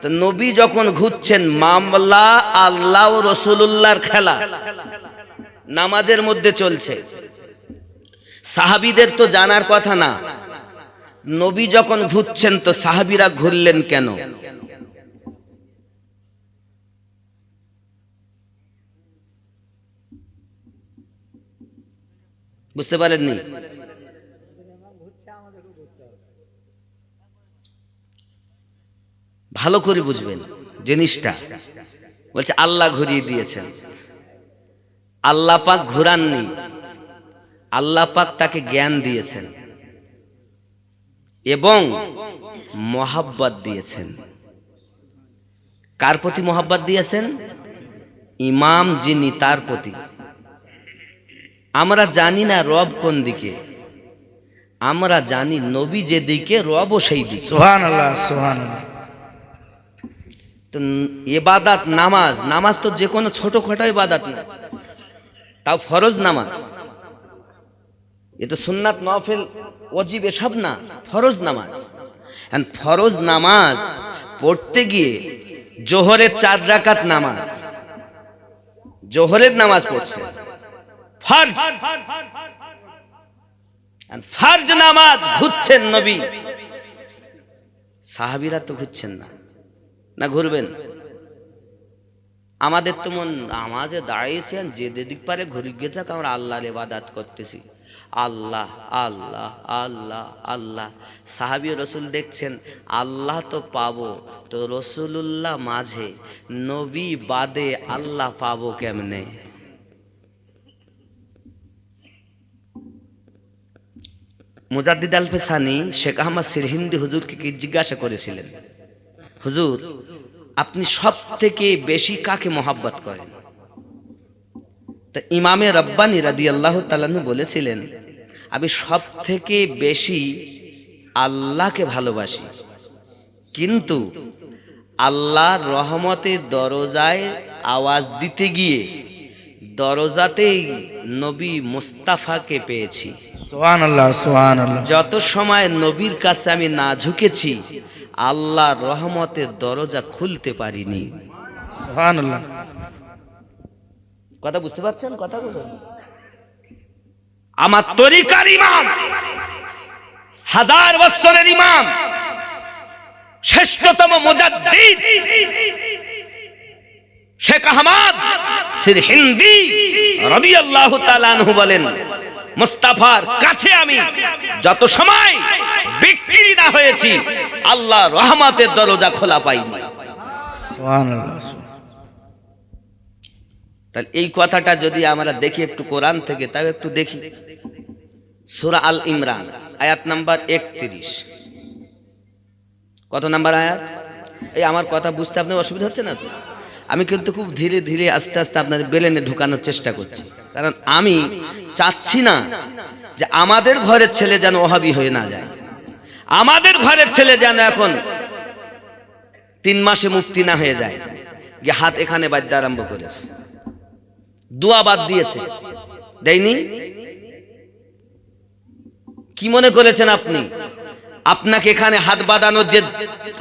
তো নবী যখন ঘুরছেন, মামলা আল্লাহ ও রাসূলুল্লাহর খেলা নামাজের মধ্যে চলছে। সাহাবীদের তো জানার কথা না, নবী যখন ঘুরছেন তো সাহাবীরা ঘুরলেন কেন? বুঝতে পারেননি? ভালো করে বুঝবেন জিনিসটা। বলছে আল্লাহ ঘুরিয়ে দিয়েছেন, আল্লাহ পাক ঘুরাননি, আল্লাহ পাক তাকে জ্ঞান দিয়েছেন এবং মহাব্বত দিয়েছেন। কার প্রতি মহাব্বত দিয়েছেন? ইমাম যিনি তার প্রতি। আমরা জানি না রব কোন দিকে, আমরা জানি নবী যেদিকে রবও সেই দিকে। সুবহানাল্লাহ, সুবহানাল্লাহ। তো ইবাদত নামাজ, নামাজ তো যে কোনো ছোটখাটো ইবাদত না, তাও ফরজ নামাজ। এ তো সুন্নাত নফল ওয়াজিব এসব না, ফরজ নামাজ। ফরজ নামাজ পড়তে গিয়ে জোহরের 4 রাকাত নামাজ, জোহরের নামাজ পড়ছে, ফরজ, ফরজ নামাজ ঘুরছেন নবী, সাহাবীরা তো ঘুরছেন না, না ঘুরবেন? আমাদের তো মন নামাজে দাঁড়িয়েছেন, যে দিক পারে ঘুরে গিয়ে থাক, আমরা আল্লাহর ইবাদত করতেছি, আল্লাহ আল্লাহ আল্লাহ আল্লাহ। সাহাবী ও রাসূল দেখছেন আল্লাহ তো পাবো, তো রাসূলুল্লাহ মাঝে, নবী বাদে আল্লাহ পাবো কেমনে? মুজাদ্দিদ আল ফেসানি শেখ আহমদ সিরহিন্দি হুজুরকে কি জিজ্ঞাসা করেছিলেন, হুজুর আপনি সব থেকে বেশি কাকে মহাব্বত করেন? তা ইমামে রব্বানী রাদিয়াল্লাহু তাআলা আনহু বলেছিলেন, আমি সব থেকে বেশি আল্লাহকে ভালোবাসি, কিন্তু আল্লাহর রহমতের দরজায় আওয়াজ দিতে গিয়ে দরজাতেই নবী মুস্তাফাকে পেয়েছি। সুবহানাল্লাহ, সুবহানাল্লাহ। যত সময় নবীর কাছে আমি না ঝুঁকেছি, আল্লাহর রহমতের দরজা খুলতে পারিনি। সুবহানাল্লাহ। কথা বুঝতে পারছেন? কথা বলুন। আমার তরিকার ইমাম, 1000 বছরের ইমাম, শ্রেষ্ঠতম মুজাদ্দিদ শেখ আহমদ সিরহিন্দি রাদিয়াল্লাহু তাআলা আনহু বলেন, মুস্তাফার কাছে আমি যত সময় বিক্রি না হয়েছি, আল্লাহর রহমতের দরজা খোলা পাইনি। সুবহানাল্লাহ। তাহলে এই কথাটা যদি আমরা দেখি একটু কোরআন থেকে, তাও একটু দেখি সূরা আল ইমরান আয়াত নাম্বার 31। কত নাম্বার আয়াত? এই আমার কথা বুঝতে আপনার অসুবিধা হচ্ছে না তো? আমি কিন্তু খুব ধীরে ধীরে আস্তে আস্তে আপনাদের ব্রেনে ঢুকানোর চেষ্টা করছি, কারণ আমি চাচ্ছি না যে আমাদের ঘরের ছেলে যেন ওহাবি হয়ে না যায়, আমাদের ঘরের ছেলে যেন এখন 3 মাসে মুফতি না হয়ে যায়, গিয়ে হাত এখানে বাঁধতে আরম্ভ করেছে, দোয়া বাদ দিয়েছে, দেয়নি। কি মনে করেছেন আপনি? আপনাকে এখানে হাত বাঁধানোর যে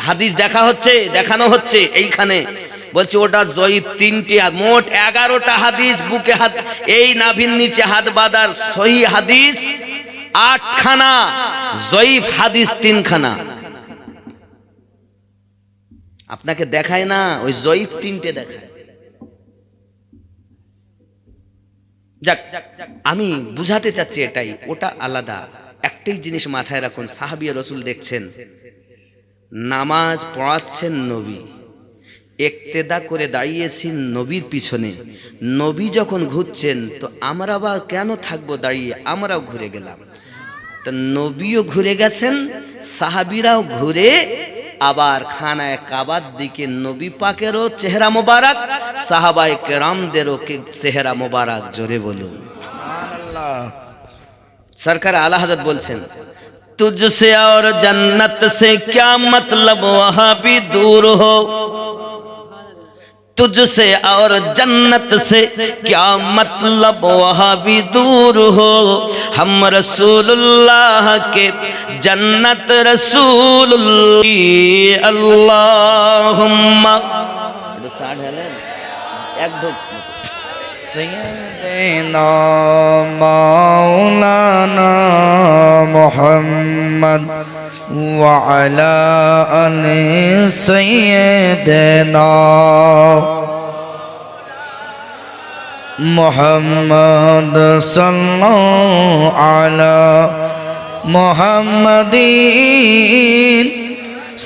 হাদিস দেখানো হচ্ছে, এইখানে বলছে ওটা জয়ীফ 3টে, মোট 11টা হাদিস বুকে হাত, এই নাভির নিচে হাত বাঁধার সহি হাদিস 8খানা, জয়ীফ হাদিস 3খানা। আপনাকে দেখায় না, ওই জয়ীফ 3টে দেখায়। যাক, আমি বুঝাতে চাচ্ছি এটাই, ওটা আলাদা। একটাই জিনিস মাথায় রাখুন, সাহাবী রাসূল দেখছেন নামাজ পড়াচ্ছেন নবী, ইক্তেদা করে দাঁড়িয়েছি নবীর পিছনে, নবী যখন ঘুরছেন তো আমরা বা কেন থাকবো দাঁড়িয়ে, আমরাও ঘুরে গেলাম। তো নবীও ঘুরে গেছেন, সাহাবীরাও ঘুরে আবার খানায়ে কাবার দিকে, নবী পাকেরও চেহারা মোবারক, সাহাবায়ে কেরামদেরও চেহারা মোবারক, জোরে বলুন সুবহানাল্লাহ। सरकार आला हजरत बोलছেন, तुझसे और जन्नत से क्या मतलब वहां भी दूर हो, तुझसे और जन्नत से क्या मतलब वहां भी दूर हो, हम रसूलुल्लाह के जन्नत रसूलुल्लाह अल्लाहुम्मा चार है एक दो सय्यदना मौलाना मुहम्मद व अला आलि सय्यदना मुहम्मद सल्लल्लाहु अला मुहम्मदीन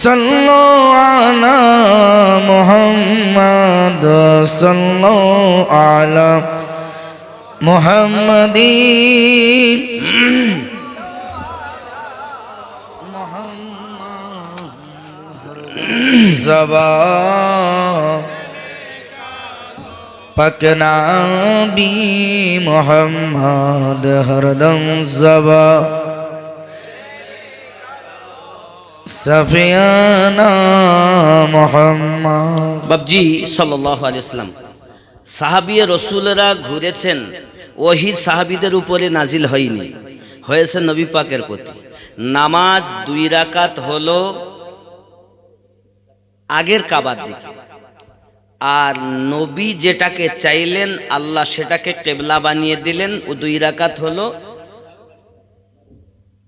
सल्लल्लाहु अला मुहम्मद सल्लल्लाहु अला मुहम्मदीन ज़बा पकना भी मुहम्मद हरदम ज़बा सफियाना मुहम्मद। बाबजी सल्लल्लाहु अलैहि वसल्लम, সাহাবী রাসূলরা ঘুরেছেন, ওহী সাহাবীদের উপরে নাজিল হয়নি, হয়েছে নবী পাকের প্রতি। নামাজ 2 রাকাত হলো আগের কাবার দিকে, আর নবী যেটাকে চাইলেন আল্লাহ সেটাকে কিবলা বানিয়ে দিলেন, ও 2 রাকাত হলো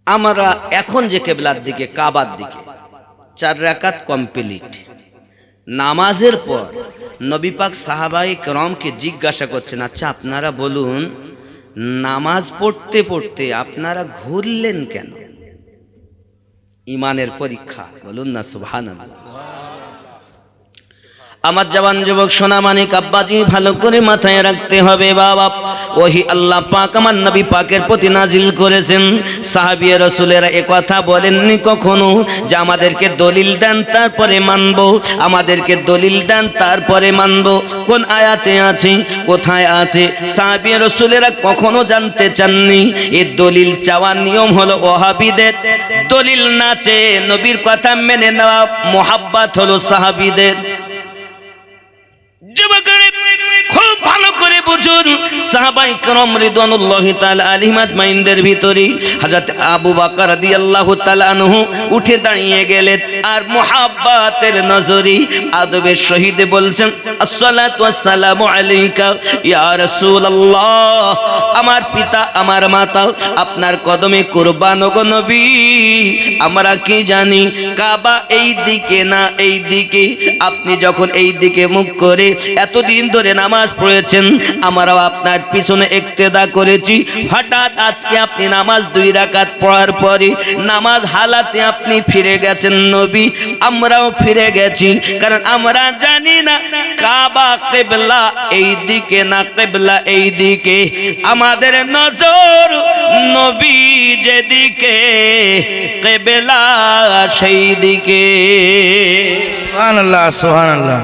আমরা এখন যে কিবলার দিকে, কাবার দিকে। 4 রাকাত কমপ্লিট। নামাজের পর নবী পাক সাহাবায়ে কেরামকে জিজ্ঞাসা করছেন, আচ্ছা আপনারা বলুন, নামাজ পড়তে পড়তে আপনারা ঘুরলেন কেন? ইমানের পরীক্ষা, বলুন না সুবহানাল্লাহ। আমার জওয়ান যুবক সোনা মানিক আব্বাজি, ভালো করে মাথায় রাখতে হবে বাবা, ওহি আল্লাহ পাক আমার নবী পাকের প্রতি নাজিল করেছেন। সাহাবী রাসূলেরা একথা বলেননি কখনো যে আমাদেরকে দলিল দেন তারপরে মানব, আমাদেরকে দলিল দেন তারপরে মানব। কোন আয়াতে আছে, কোথায় আছে? সাহাবী রাসূলেরা কখনো জানতে চাননি। এই দলিল চাওয়ার নিয়ম হলো ওয়াহাবীদের, দলিল না চেয়ে নবীর কথা মেনে নেওয়া মুহাব্বত হলো সাহাবীদের। খুব ভালো করে বুঝুন, সাহাবায়ে কেরাম রিদওয়ানুল্লাহি তাআলা আলাইহিম আজমাইনদের ভিতরে হযরত আবু বকর রাদিয়াল্লাহু তাআলা আনহু উঠে দাঁড়িয়ে গেলেন, আর মুহাব্বতের নজরে আদবের সহিত বলছেন, আসসালাতু ওয়াসসালামু আলাইকা ইয়া রাসূলুল্লাহ, আমার পিতা আমার মাতা আপনার কদমে কুরবান গো নবী। আমরা কি জানি কাবা এই দিকে না এই দিকে, আপনি যখন এই দিকে মুখ করে এতদিন ধরে নামাজ পড়েছেন, আমরাও আপনার পিছনে ইক্তেদা করেছি। হঠাৎ আজকে আপনি নামাজ 2 রাকাত পড়ার পরে নামাজ হালাতে আপনি ফিরে গেছেন নবী, আমরাও ফিরে গেছি, কারণ আমরা জানি না কাবা কিবলা এই দিকে না কিবলা এই দিকে। আমাদের নজর নবী যেদিকে, কিবলা সেই দিকে। सुभानअल्लाह सुभानअल्लाह।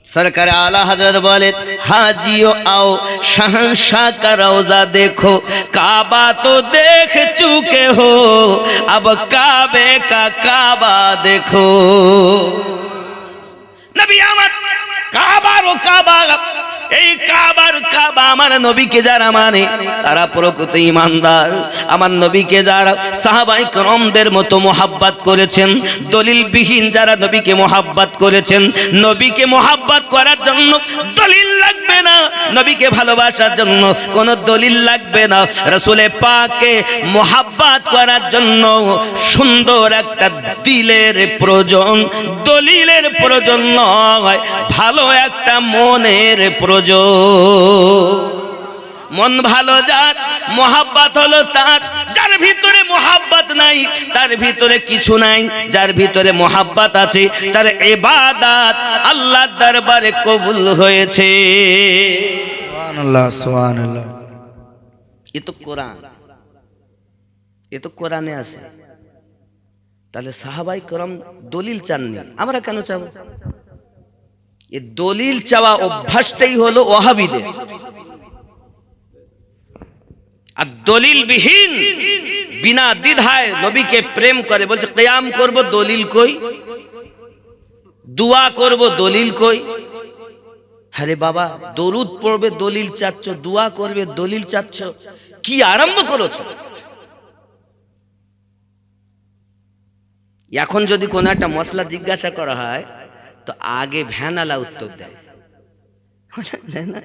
सरकार आला हजरत बोले, हाजियो आओ शहंशाह का रोजा देखो, काबा तो देख चुके हो, अब काबे का काबा देखो। नबी आमद, काबा रो काबा এই কাবা আমার নবীকে যারা মানে তারা প্রকৃত ঈমানদার। আমার নবীকে যারা সাহাবায়ে কেরামদের মতো মোহাব্বত করেছেন, দলিলবিহীন যারা নবীকে মোহাব্বত করেছেন, নবীকে মোহাব্বত করার জন্য দলিল লাগবে না, নবীকে ভালোবাসার জন্য কোনো দলিল লাগবে না। রাসূলে পাককে মোহাব্বত করার জন্য সুন্দর একটা দিলের প্রয়োজন, দলিলের প্রয়োজন নয়, ভালো একটা মনের প্রয়োজন। মন ভালো যার মোহাব্বত হলো তার, যার ভিতরে মোহাব্বত নাই তার ভিতরে কিছু নাই, যার ভিতরে মোহাব্বত আছে তার ইবাদত আল্লাহর দরবারে কবুল হয়েছে। সুবহানাল্লাহ সুবহানাল্লাহ। এ তো কোরআন, এ তো কোরআনে আছে। তাহলে সাহাবায়ে কেরাম দলিল চাননি, আমরা কেন চাবো? এ দলিল চাওয়া অভ্যাসটাই হলো ওয়াহাবিদের। আর দলিলবিহীন বিনা দ্বিধায় নবীকে প্রেম করে, বলছে কিয়াম করব দলিল কই, দোয়া করব দলিল কই। আরে বাবা, দরুদ পড়বে দলিল চাচ্ছ, দোয়া করবে দলিল চাচ্ছ, কি আরম্ভ করেছো? এখন যদি কোনো একটা মশলা জিজ্ঞাসা করা হয় তো আগে ভ্যানালা উত্তর দেয় না,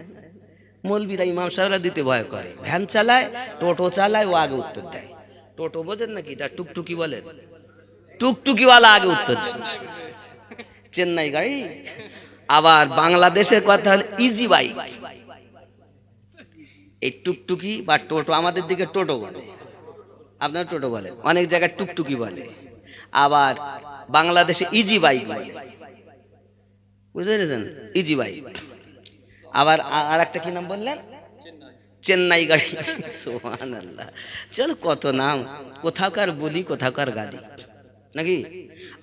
মৌলবীরা ইমাম সাহেবরা দিতে ভয় করে। ভ্যান চালায়, টোটো চালায়, ও আগে উত্তর দেয়। টোটো বোঝেন নাকি? এটা টুকটুকি বলেন, টুকটুকিওয়ালা আগে উত্তর দেয়, চেন্নাই গাড়ি। আবার বাংলাদেশের কথা হলো ইজি বাইক। এই টুকটুকি বা টোটো, আমাদের দিকে টোটো বলে, আপনার টোটো বলে, অনেক জায়গায় টুকটুকি বলে, আবার বাংলাদেশে ইজি বাইক বলে, বুঝতে পেরেছেন? Easy bike. আবার আর একটা কি নাম বললেন? চেন্নাই গাড়ি। সুবহানাল্লাহ। চলো কত নাম, কোথাকার বলি কোথাকার গাদি নাকি।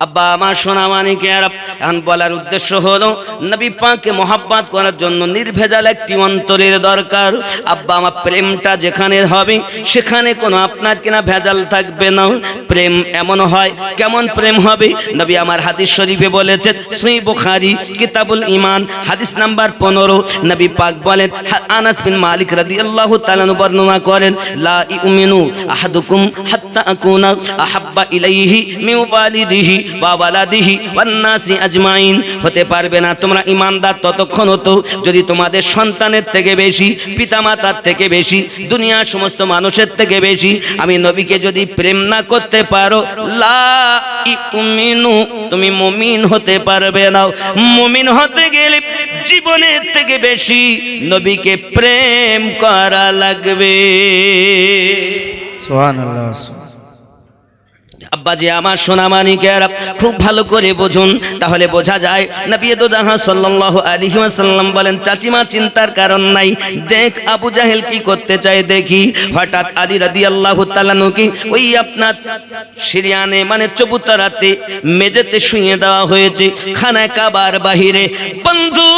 আব্বা আমার সোনা মানিকেরা, এখন বলার উদ্দেশ্য হলো নবী পাককে মোহাব্বত করার জন্য নির্ভেজাল একটি অন্তরের দরকার। আব্বা আমার প্রেমটা যেখানে হবে সেখানে কোনো আপনার কিনা ভেজাল থাকবে না। প্রেম এমন হয়, কেমন প্রেম হবে? নবী আমার হাদিস শরীফে বলেছেন, সহিহ বুখারী কিতাবুল ঈমান হাদিস নাম্বার 15, নবী পাক বলেন, আনাস বিন মালিক রাদিয়াল্লাহু তাআলা বর্ণনা করেন, লা ইউমিনু আহাদুকুম হাত্তা আকুনা আহাব্বা ইলাইহি মিন ওয়ালিদিহি ওয়া ওয়ালাদিহি ওয়ান নাসি আজমাইন। হতে পারবে না তোমরা ঈমানদার ততক্ষণ হতো যদি তোমাদের সন্তানের থেকে বেশি, পিতামাতার থেকে বেশি, দুনিয়ার সমস্ত মানুষের থেকে বেশি আমি নবীকে যদি প্রেম না করতে পারো, লা ইউমিনু, তুমি মুমিন হতে পারবে না। মুমিন হতে গেলে জীবনের থেকে বেশি নবীকে প্রেম করা লাগবে। সুবহানাল্লাহ। আব্বাজি আমার সোনা মানিকেরা, খুব ভালো করে বুঝুন, তাহলে বোঝা যায় নবী দোজাহা সাল্লাল্লাহু আলাইহি ওয়াসাল্লাম বলেন, চাচিমা চিন্তার কারণ নাই। দেখ আবু জাহেল কি করতে চায় দেখি। হঠাৎ আলী রাদিয়াল্লাহু তাআলা নুকে ওই আপনার সিরিয়ানে মানে চবুতরাতে মেঝেতে শুইয়ে দেওয়া হয়েছে খানা কাবার বাহিরে। বন্ধু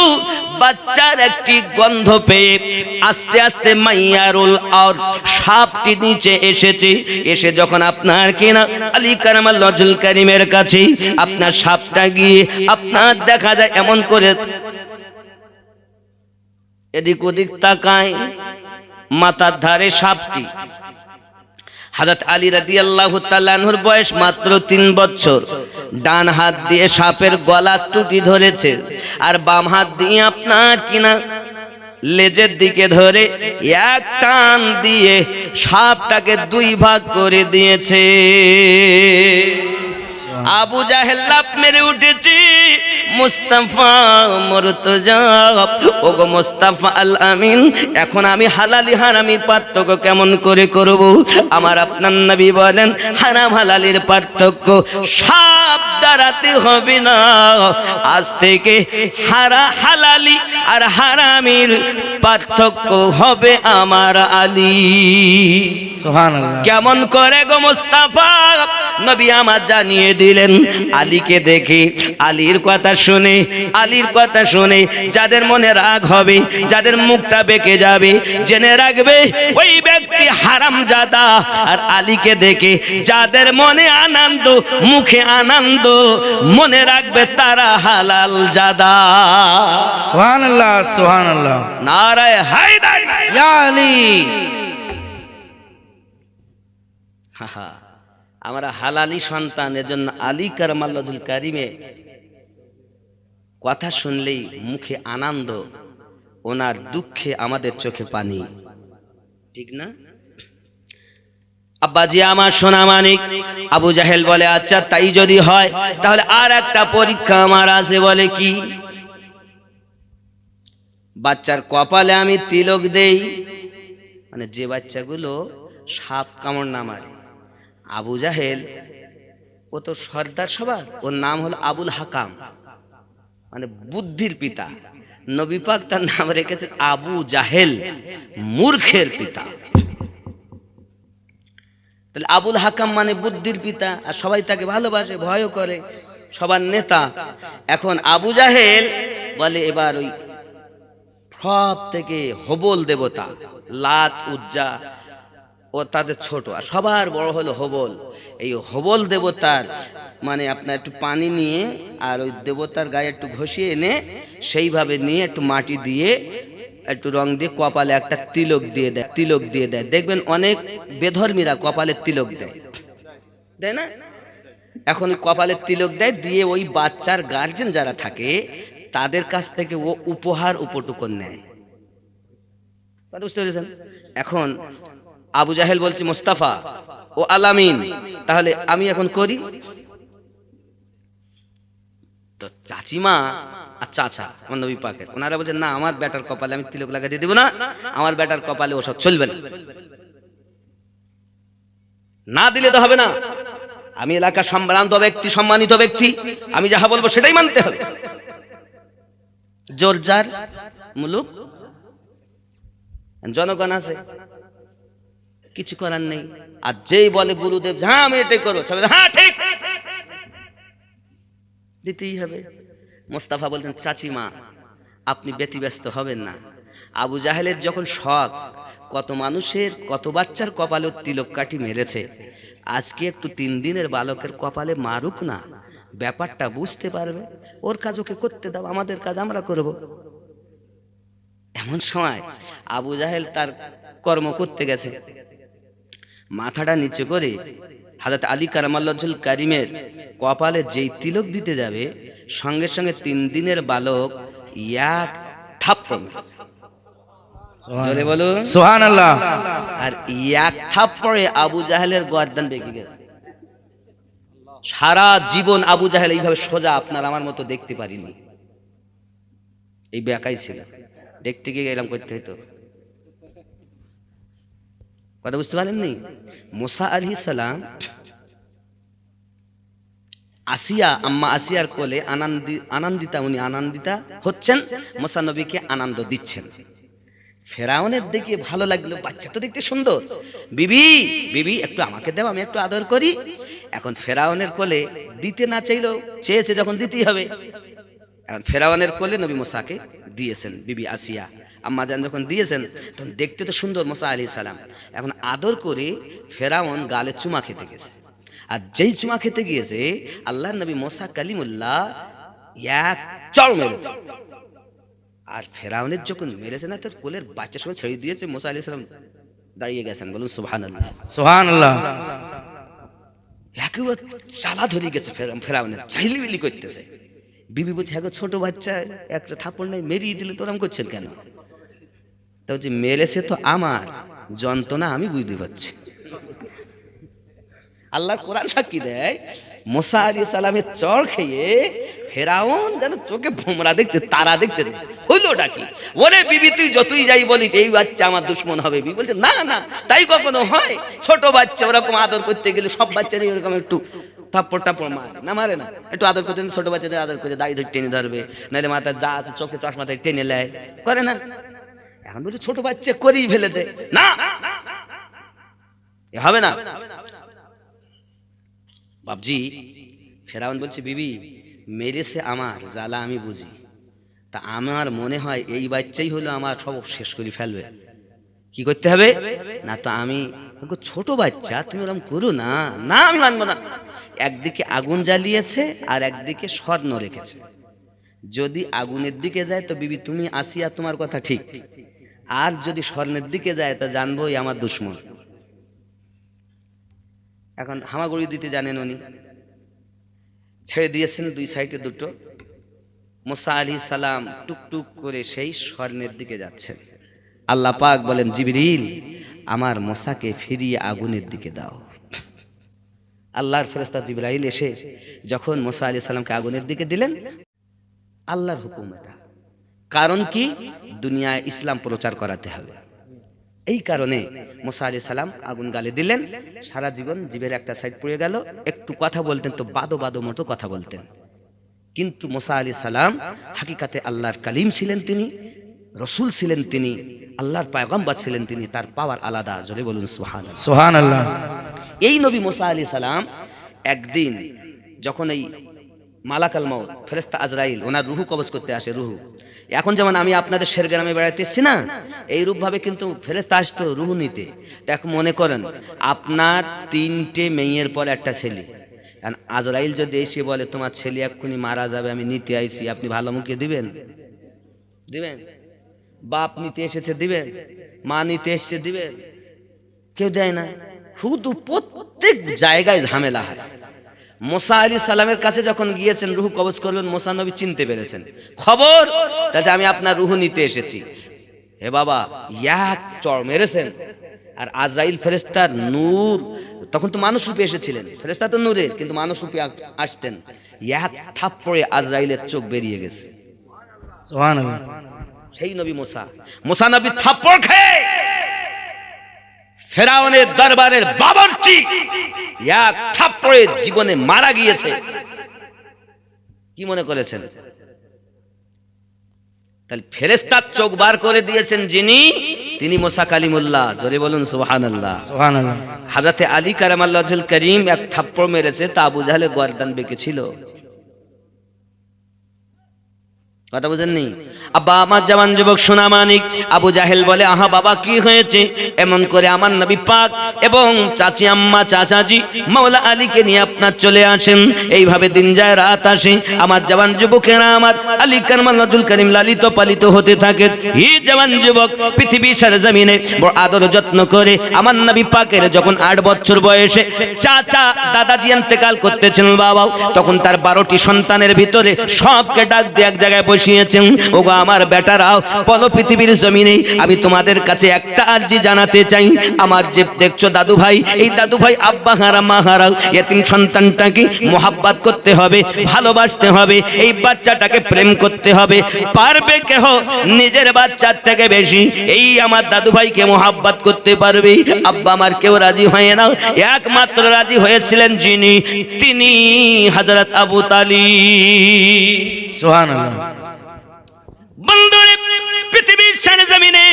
বাচ্চার একটি গন্ধ পেয়ে আস্তে আস্তে মাইয়ারুল আর সাপটি নিচে এসেছে। এসে যখন আপনার কিনা আলী কারামাল্লাহু ওয়াজহুল কারীমের কাছে আপনার সাপটা গিয়ে আপনার দেখা যায় এমন করে এদিক ওদিক তাকায়, মাথার ধারে সাপটি। হযরত আলী রাদিয়াল্লাহু তাআলা আনহুর বয়স মাত্র 3 বছর। ডান হাত দিয়ে সাপের গলার টুটি ধরেছে আর বাম হাত দিয়ে আপনার কিনা লেজের দিকে ধরে এক টান দিয়ে সাপটাকে 2 ভাগ করে দিয়েছে। আবু জাহেল লাফ মেরে উঠেছে, মুস্তাফা মুর্তজা, ওগো মুস্তাফা আল আমিন, এখন আমি হালালি হারামির পার্থক্য কেমন করে করব? আমার আপনার নবী বলেন, হারাম হালালির পার্থক্য সাপ দ্বারাতে হবে না, আজ থেকে হালালি আর হারামির পার্থক্য হবে আমার আলী। সুবহানাল্লাহ। কেমন করে গো মুস্তাফা? নবী আমার জানিয়ে দিলেন আলীকে দেখে, আলীর কথা শুনে, আলীর কথা শুনে যাদের মনে রাগ হবে, যাদের মুখটা বেঁকে যাবে, জেনে রাখবে ওই ব্যক্তি হারামজাদা। আর আলীকে দেখে যাদের মনে আনন্দ, মুখে আনন্দ, মনে রাখবে তারা হালাল জাদা। সুবহানাল্লাহ সুবহানাল্লাহ। নারায়ে হায়দার। ইয়া আলী। আমরা হালালি সন্তান, এজন্য আলী কারামাল্লাহুল কারিমে কথা শুনলেই মুখে আনন্দ, ওনার দুঃখে আমাদের চোখে পানি, ঠিক না? আব্বাজি আমার সোনা মানিক, আবু জাহেল বলে আচ্ছা তাই যদি হয় তাহলে আর একটা পরীক্ষা আমার আছে। বলে কি? বাচ্চার কপালে আমি তিলক দেই, মানে যে বাচ্চাগুলো সাপ কামড় না মারে। আবু জাহেল ও তো সর্দার সবার, ওর নাম হলো আবুল হাকাম, মানে বুদ্ধির পিতা। নবী পাক তার নাম রেখেছেন আবু জাহেল, মূর্খের পিতা। তাহলে আবুল হাকাম মানে বুদ্ধির পিতা, আর সবাই তাকে ভালোবাসে, ভয়ও করে, সবার নেতা। এখন আবু জাহেল বলে এবার ওই সব থেকে হবল দেবতা লাত, উজ্জা ও তাদের ছোট, আর সবার বড় হলো হবল। এই হবল দেবতার মানে আপনার একটু পানি নিয়ে আর ওই দেবতার গায়ে একটু ঘষিয়ে এনে সেইভাবে নিয়ে একটু মাটি দিয়ে একটু রং দিয়ে কপালে একটা তিলক দিয়ে দেয়, তিলক দিয়ে দেয়। দেখবেন অনেক বেধর্মীরা কপালে তিলক দেয়, দেয় না? এখন কপালে তিলক দেয়, দিয়ে ওই বাচ্চার গার্জেন যারা থাকে তাদের কাছ থেকে ও উপহার উপটুকন নেয়। বুঝতে পেরেছেন? এখন আবু জাহেল বলছে মুস্তাফা ও আলামিন, তাহলে আমি এখন করি। তো চাচিমা আর চাচা আমার নবী পাকের, ওনারা বলছেন না, আমার বেটার কপালে আমি তিলক লাগাতে দিব না, আমার বেটার কপালে ওসব চলবে না, না দিলে তো হবে না। আমি এলাকার সম্ভ্রান্ত ব্যক্তি, সম্মানিত ব্যক্তি, আমি যাহা বলবো সেটাই মানতে হবে। জোরজার মুলুক, জনগণ আছে, কিছু করার নেই। আর যেই বলে গুরুদেব হ্যাঁ আমি এটাই করবো, হ্যাঁ ঠিক, দিতেই হবে। মোস্তাফা বলতেন চাচিমা আপনি ব্যতিব্যস্ত হবেন না। আবু জাহেলের যখন শখ, কত মানুষের কত বাচ্চার কপালে তিলক কাঠি মেরেছে, আজকে একটু 3 দিনের বালকের কপালে মারুক না, ব্যাপারটা বুঝতে পারবে। ওর কাজ ওকে করতে দাও, আমাদের কাজ আমরা করব। এমন সময় আবু জাহেল তার কর্ম করতে গেছে, মাথাটা নিচু করে হযরত আলী কারামাল্লাহুল কারিমের কপালে যেই তিলক দিতে যাবে, সঙ্গে সঙ্গে 3 দিনের বালক এক থাপ্পড় মেরেছে। জোরে বলুন সুবহানাল্লাহ। আর এক থাপ্পড়ে আবু জাহেলের গর্দান বেঁকে গেছে। সারা জীবন আবু জাহেল এইভাবে সোজা আপনার আমার মতো দেখতে পারিনি, এই বেঁকাই ছিল। দেখতে গিয়ে এলাম করতে হইতো, কথা বুঝতে পারেননি? মুসা আলাইহিস সালাম আসিয়া, আম্মা আসিয়ার কোলে আনন্দিতা, উনি আনন্দিতা হচ্ছেন, মুসা নবীকে আনন্দ দিচ্ছেন। ফেরাউনের দিকে ভালো লাগলো, বাচ্চা তো দেখতে সুন্দর, বিবি বিবি একটু আমাকে দাও, আমি একটু আদর করি। এখন ফেরাউনের কোলে দিতে না চাইলেও চেয়েছে যখন দিতেই হবে। এখন ফেরাউনের কোলে নবী মুসাকে দিয়েছেন বিবি আসিয়া, আম্মা জান যখন দিয়েছেন তখন দেখতে তো সুন্দর মুসা আলাইহিস সালাম। এখন আদর করে ফেরাউন গালে চুমা খেতে গেছে, আর যেই চুমা খেতে গিয়েছে আল্লাহর নবী মুসা কালিমুল্লাহ এক চড় মেরেছে। আর ফেরাউনের যখন মেরেছে না, তার কোলের বাচ্চার সঙ্গে ছেড়ে দিয়েছে, মুসা আলাইহিস সালাম দাঁড়িয়ে গেছেন। বলুন সুবহানাল্লাহ সুবহানাল্লাহ। একেবারে চালা ধরে গেছে ফেরাউনের, ঝাইলিবিলি করতেছে। বিবি বলছে হ্যাঁ ছোট বাচ্চা, একটা থাপ্পড় নাই মেরিয়ে দিলে তোরাম করছেন কেন? তা বলছে মেরেছে তো আমার, যন্ত্রণা আমি বুঝতে পারছি। আল্লাহ কোরআন সাক্ষী দেয়, মুসা আলাইহিস সালামের চড় খেয়ে ফেরাউন যেন চোখে ভোমরা দেখতে, তারা দেখতে হইলোটা কি? ওরে বিবি তুই যতই যাই বলিস এই বাচ্চা আমার দুশ্মন হবে। বিবি বলছে না না তাই কখনো হয়? ছোট বাচ্চা ওরকম আদর করতে গেলে সব বাচ্চারই ওরকম একটু থাপ্পড় টাপ্পড় মারে না, মারে না? একটু আদর করতে ছোট বাচ্চাদের আদর করে দাড়ি ধরে টেনে ধরবে, নাহলে মাথা যা আছে চোখে চশমাতে টেনে নেয়, করে না? এখন বলছে ছোট বাচ্চা করেই ফেলেছে, না হবে না। বাপজি ফেরাউন বলছে বিবি মেরেছে আমার জ্বালা আমি বুঝি, তা আমার মনে হয় এই বাচ্চাই হলো আমার সব শেষ করে ফেলবে, কি করতে হবে না, তো আমি ছোট বাচ্চা তুমি ওরকম করো না, না আমি মানবো না। একদিকে আগুন জ্বালিয়েছে আর একদিকে স্বর্ণ রেখেছে, যদি আগুনের দিকে যায় তো বিবি তুমি আসিয়া তোমার কথা ঠিক, আর যদি স্বর্ণের দিকে যায় তা জানবোই আমার দুশ্মন। এখন হামাগুড়ি দিতে জানেন উনি, ছেড়ে দিয়েছেন দুই সাইডে দুটো, মুসা আলাইহিস সালাম টুকটুক করে সেই স্বর্ণের দিকে যাচ্ছেন। আল্লাহ পাক বলেন জিবরিল আমার মুসাকে ফিরিয়ে আগুনের দিকে দাও। আল্লাহর ফেরেশতা জিবরাইল এসে যখন মুসা আলাইহিস সালামকে আগুনের দিকে দিলেন, আল্লাহর হুকুম এটা, কারণ কি দুনিয়ায় ইসলাম প্রচার করাতে হবে, এই কারণে মুসা আলাইহিস সালাম আগুন গালে দিলেন। সারা জীবন জিভের একটা সাইড পড়ে গেল, একটু কথা বলতেন তো বাদো বাদো মতো কথা বলতেন, কিন্তু মুসা আলাইহিস সালাম হাকিকাতে আল্লাহর কালিম ছিলেন, তিনি রসুল ছিলেন, তিনি আল্লাহর পয়গম্বর ছিলেন, তিনি তার পাওয়ার আলাদা, জোরে বলুন সুবহানাল্লাহ। সুবহানাল্লাহ। এই নবী মুসা আলাইহিস সালাম একদিন যখন এই মালাকাল মউত ফেরেশতা আজরাইল ওনার রুহু কবজ করতে আসে, রুহু এখন যেমন আমি আপনাদের শের গ্রামে বেড়াতে এসেছি না, এই রূপভাবে কিন্তু ফেরেশতা আসতো রুহু নিতে। দেখ মনে করেন আপনার 3টে মেয়ের পর একটা ছেলে, আজরাইল যদি এসে বলে তোমার ছেলে এক্ষুনি মারা যাবে আমি নিতে আইছি, আপনি ভালো মুখে দিবেন? দিবেন? বাপ নিতে এসেছে দিবেন, মা নিতে এসেছে দিবেন? কেউ দেয় না। শুধু প্রত্যেক জায়গায় ঝামেলা হয়। মুসা আলাইহিস সালামের কাছে যখন গিয়েছেন রুহু কবজ করলেন, মুসা নবী চিনতে পেরেছেন, খবর তাহলে আমি আপনার রুহু নিতে এসেছি। হে বাবা এক চড় মেরেছেন, আর আজরাইল ফেরেশতার নূর, তখন তো মানুষ রূপে এসেছিলেন, ফেরেশতা তো নূরের কিন্তু মানুষ রূপে আসতেন, এক থাপ্পড়ে আজরাইলের চোখ বেরিয়ে গেছে। সুবহানাল্লাহ। সেই নবী মুসা নবী থাপ্পড় খেয়ে ফেরাউনের দরবারের বাবরচি এক থাপ্পড়ে জীবনে মারা গিয়েছে। কি মনে করেছেন? তাহলে ফেরেশতার চোখ বার করে দিয়েছেন যিনি, তিনি মুসা কালিমুল্লাহ, জোরে বলুন সুবহানাল্লাহ। সুবহানাল্লাহ। হযরতে আলী কারামাল্লাহু ওয়াজহুল করিম এক থাপ্পড় মেরেছে, তা আবু জাহেলের গর্দান বেঁকেছিল। কথা বুঝেননি? আব্বা আমার জওয়ান যুবক সোনা মানিক, আবু জাহেল বলে আহা বাবা কি হয়েছে? এমন করে আমার নবী পাক এবং চাচি আম্মা চাচাজি মাওলা আলীকে নিয়ে আপনার চলে আসেন। এইভাবে দিন যায় রাত আসে, আমার জওয়ান যুবকেরা আমার আলী কারামাল্লাহুল করিম লালিত পালিত হতে থাকে। এই জওয়ান যুবক পৃথিবী সরজমিনে বড় আদর যত্ন করে আমার নবী পাকের যখন 8 বছর বয়সে চাচা দাদাজি ইন্তেকাল করতেছেন বাবা, তখন তার 12টি সন্তানের ভিতরে সবকে ডাক দিয়ে এক জায়গায় বসিয়েছেন। ওগো আমার বেটারাও বলো পৃথিবীর জমিনে আমি তোমাদের কাছে একটা আরজি জানাতে চাই। আমার যে দেখছো দাদু ভাই, এই দাদু ভাই আব্বা হারা মা হারা এতিম সন্তানটাকে মোহাব্বত করতে হবে, ভালোবাসতে হবে, এই বাচ্চাটাকে প্রেম করতে হবে। পারবে কেহ নিজের বাচ্চার থেকে বেশি এই আমার দাদু ভাইকে মোহাব্বত করতে পারবে? আব্বা আমার কেউ রাজি হয় না, একমাত্র রাজি হয়েছিলেন যিনি, তিনি হযরত আবু তালিব। সুবহানাল্লাহ। বন্ধুরে পৃথিবীর সরজমিনে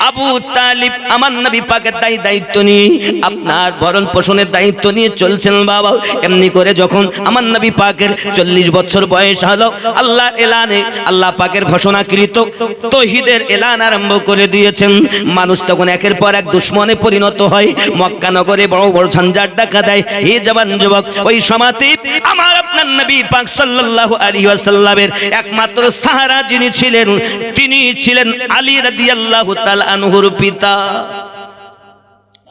আবু তালিব আমার নবী পাকের দায়িত্ব নিয়ে আপনার ভরণ পোষণের দায়িত্ব নিয়ে চলছেন বাবা। এমনি করে যখন আমার নবী পাকের 40 বছর বয়স হলো, আল্লাহর এলানে আল্লাহ পাকের ঘোষণাকৃত তাওহীদের এলান আরম্ভ করে দিয়েছেন। মানুষ তখন একের পর এক দুশমনে পরিণত হয়, মক্কা নগরে বড় বড় ঝঞ্ঝাট দেখা দেয়। এই জওয়ান যুবক ওই সময়তে আমার আপনার নবী পাক সাল্লাল্লাহু আলাইহি ওয়াসাল্লামের একমাত্র সাহারা যিনি ছিলেন, তিনি ছিলেন আলী রাদিয়াল্লাহু তাআলা আনহুর পিতা।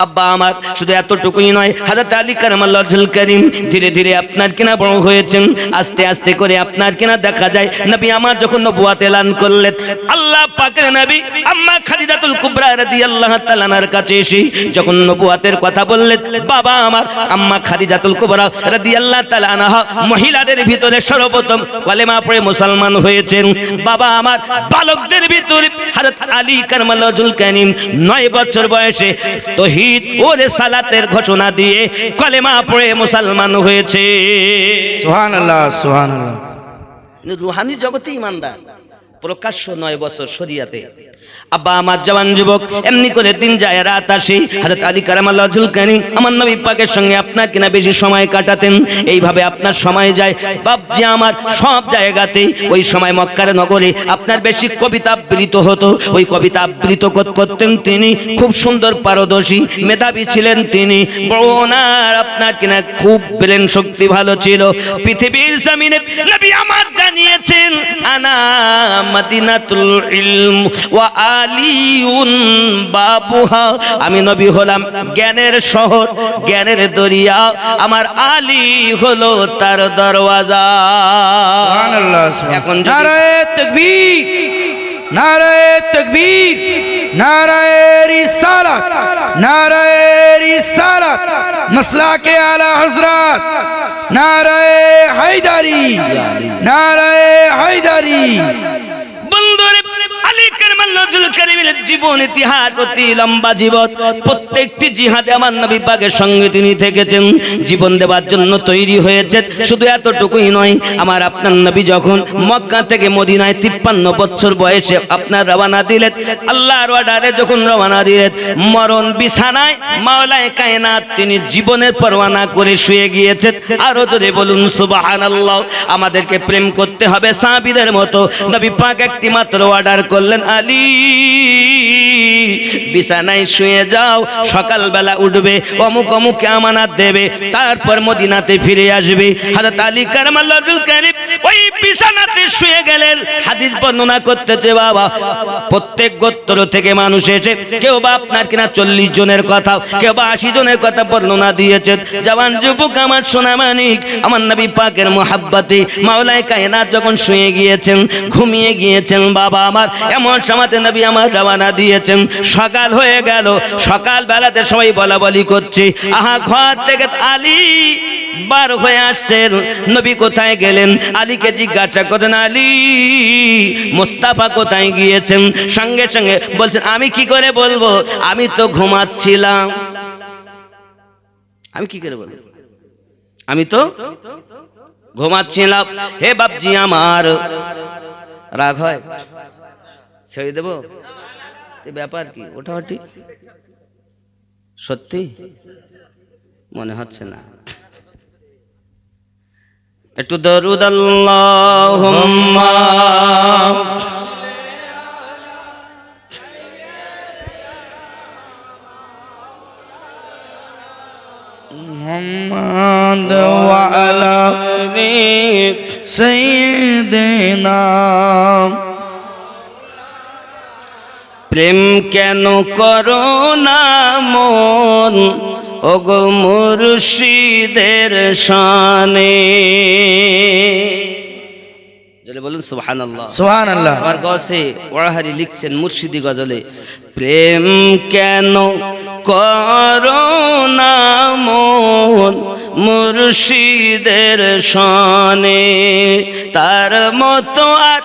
আব্বা আমার শুধু এতটুকুই নয়, হযরত আলী কারামাল্লাহু ওয়াজহুল করিম ধীরে ধীরে আপনার কিনা বড় হয়েছেন। আস্তে আস্তে করে আপনার কিনা দেখা যায় নবী আমার যখন নবুয়ত এলান করলেন, আল্লাহ পাকের নবী আম্মা খাদিজাতুল কুবরা রাদিয়াল্লাহু তাআলা আনহার কাছে এসে যখন নবুয়তের কথা বললেন, বাবা আমার আম্মা খাদিজাতুল কুবরা রাদিয়াল্লাহু তাআলা আনহা মহিলাদের ভিতরে সর্বপ্রথম কলেমা পড়ে মুসলমান হয়েছেন। বাবা আমার বালকদের ভিতরে হযরত আলী কারামাল্লাহু ওয়াজহুল করিম 9 বছর বয়সে তাওহীদ ও রিসালাতের ঘোষণা দিয়ে কলেমা পড়ে মুসলমান হয়েছে। সুবহানাল্লাহ। সুবহানাল্লাহ। রুহানি জগতে ইমানদার, প্রকাশ্য 9 বছর শরিয়াতে। আব্বা আমার জওয়ান যুবক, এমনি করে দিন যায় রাত আসে। হযরত আলী কারামাল্লাহুল কারীম আমার নবী পাকের সঙ্গে আপনার কিনা বেশি সময় কাটাতেন। এইভাবে আপনার সময় যায় বাপজি আমার সব জায়গাতে। ওই সময় মক্কার নগরে আপনার বেশি কবিতা আবৃত হতো। ওই কবিতা আবৃত করতেন তিনি, খুব সুন্দর পারদর্শী মেধাবী ছিলেন তিনি। বড় ওনার আপনার কিনা খুব ব্রেন শক্তি ভালো ছিল। পৃথিবীর জমিনে নবী আমার জানিয়েছেন আনা মাদিনাতুল ইলম ওয়া আলিউন বাবুহা, আমি নবী হলাম জ্ঞানের শহর, জ্ঞানের দরিয়া, আমার আলী হলো তার দরওয়াজা। সুবহানাল্লাহ। এখন নারায়ে তাকবীর, নারায়ে তাকবীর, নারায়ে রিসালাত, নারায়ে রিসালাত, মাসলাকে আলা হযরত, নারায়ে হায়দারি, নারায়ে হায়দারি। বন্ধুরে, আলী কারামাল্লাহুল কারীমের জীবন ইতিহাস অতি লম্বা জীবন। প্রত্যেকটি জিহাদে আমার নবী পাকের সঙ্গে তিনি থেকেছেন, জীবন দেওয়ার জন্য তৈরি হয়েছেন। শুধু এতটুকুই নয়, আমার আপনার নবী যখন মক্কা থেকে মদিনায় 53 বছর বয়সে আপনার রওনা দিলেন, আল্লাহর অর্ডারে যখন রওনা দিলেন, মরণ বিছানায় মাওলায়ে কায়নাত তিনি জীবনের পরোয়ানা করে শুয়ে গিয়েছেন। আরো জোরে বলুন সুবহানাল্লাহ। আমাদেরকে প্রেম করতে হবে সাহাবীদের মতো। নবী পাক একটি মাত্র অর্ডার করলেন, আলী বিছানায় শুয়ে যাও, সকালবেলা উঠবে, অমুক অমুককে আমানত দেবে, তারপর মদিনাতে ফিরে আসবে। হযরত আলী কারামাল্লাহুল কারীম ওই বিছানাতে শুয়ে গেলেন। হাদিস বর্ণনা করতেছে বাবা, প্রত্যেক গোত্র থেকে মানুষ এসে, কেউ বা আপনার কিনা 40 জনের কথা, কেউ বা 80 জনের কথা বর্ণনা দিয়েছেন। জওয়ান যুবক আমার সোনা মানিক, আমার নবী পাকের মোহাব্বতে মাওলায়ে কায়নাত যখন শুয়ে গিয়েছেন, ঘুমিয়ে গিয়েছেন বাবা আমার, এমন সময়তে নবী আমার রওনা দিয়েছেন। সকাল হয়ে গেল, সকাল বেলাতে সবাই বলা বলি করছে, আহা ঘর থেকে আলী বার হয়ে আসছেন। নবী কোথায় গেলেন? আলীকে জিজ্ঞাসা করছেন, আলী মুস্তাফা কোথায় গিয়েছেন? সঙ্গে সঙ্গে বলছেন, আমি কি করে বলবো, আমি তো ঘুমাচ্ছিলাম। আমি কি করে বলবো, আমি তো ঘুমাচ্ছিলাম। হে বাপজি আমার, রাগ হয়? ছেড়ে দেবো? ব্যাপার কি ওটা ঠিক সত্যি মনে হচ্ছে না। একটু দরুদ আল্লাহুম্মা মুহাম্মদ ওয়া আলা সাইয়্যিদিনা। প্রেম কেন করো না মন ওগো মুর্শিদের শানে? জলে বলুন সুবহানাল্লাহ। সুবহানাল্লাহ। আমার গসে ওয়াহারি লিখছেন মুর্শিদি গজলে, প্রেম কেন করো না মন মুর্শিদের শানে, তার মতো আর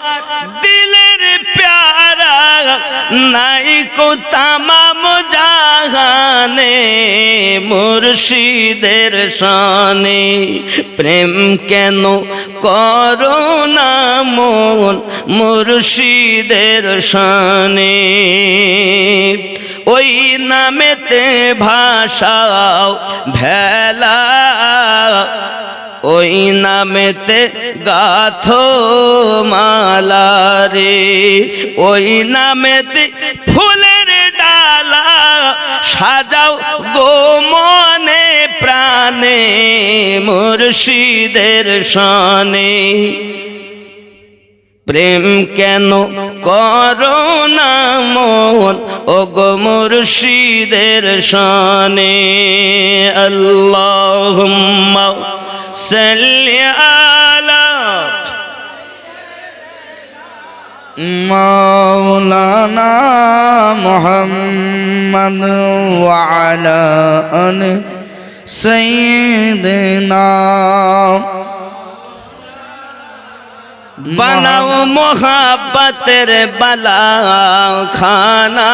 দিলের প্যারা নাই কো তামাম জাহানে, মুর্শিদের শানে। প্রেম কেন করো না মন মুর্শিদের শানে, ওই নামেতে ভাষাও ভেলা, ওই নামেতে গাথো মালা রে, ওই নামেতে ফুলের ডালা সাজাও গো মনে প্রাণে, মুর্শিদের শানে। প্রেম কেন করো না মন ওগো মুর্শিদের শানে। আল্লাহুম্মা সাল্লি আলা মাওলানা মুহাম্মদ ওয়া আলা আলি সাইয়্যিদিনা। বানাও মোহাব্বতের বালা খানা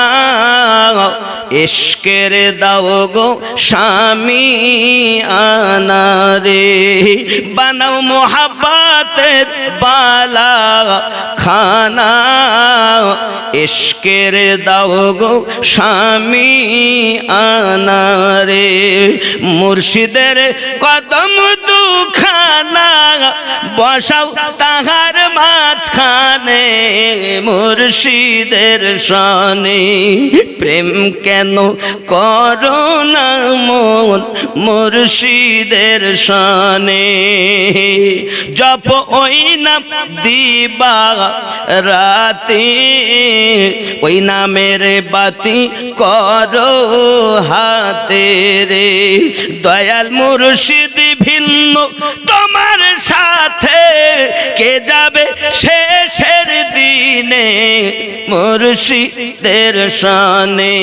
ইশকের দাও গো স্বামী আনা রে বানাও মোহাব্বতের বালা খানা ইশকের দাও গো স্বামী আনা রে মুর্শিদের কদম দুখানা বসাও তাহার মাঝখানে মুর্শিদের শানে প্রেম কেন করো না মন মুর্শিদের শানে জপ ওই নাম দিবা রাতে ওই নামের বাতি করো হাতে রে দয়াল মুর্শিদ ভিন্ন তোমার সাথে কে যাবে শেষের দিনে মুর্শিদের শানে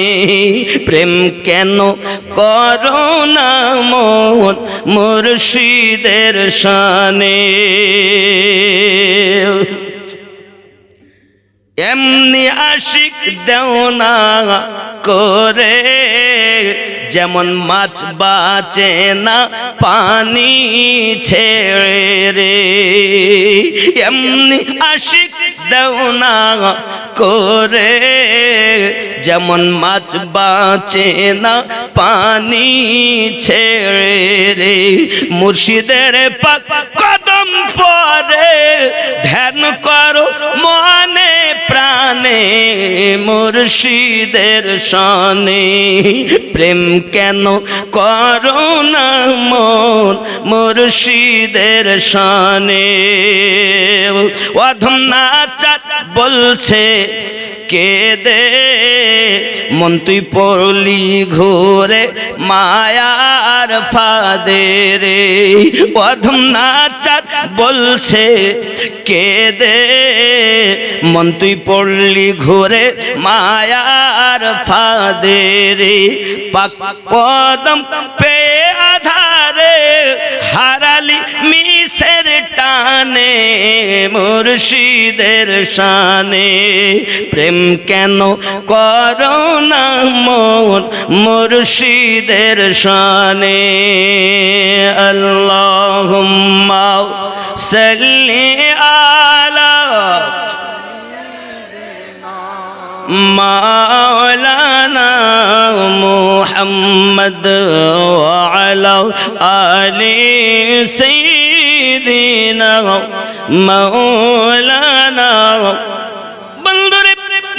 প্রেম কেন করো না মন মুর্শিদের শানে এমনি আশিক দেও না করে যেমন মাছ বাঁচে না পানি ছেড়ে রে এমনি আশিক দেও না করে যেমন মাছ বাঁচে না পানি ছেড়ে রে মুর্শিদের পাক কদম পরে ধ্যান করো মনে প্রাণে মুর্শিদের শানে প্রেম কেন করো না মন মুর্শিদের শানে অধম নাচার বলছে কে দে মন তুই পড়লি ঘোরে মায়ার ফাঁদে রে অধম নাচার বলছে কে দে মন তুই পড়লি ঘোরে মায়ার ফাঁদে রে পাক পদম পে আধারে হারালি মিশের টানে মুর্শিদের শানে প্রেম কেন করো না মন মুর্শিদের শানে আল্লাহুম্মা সাল্লি আলা মাওলানা মুহাম্মদ ওয়া আলা আলি সাইয়্যিদিনা মাওলানা বন্ধুরে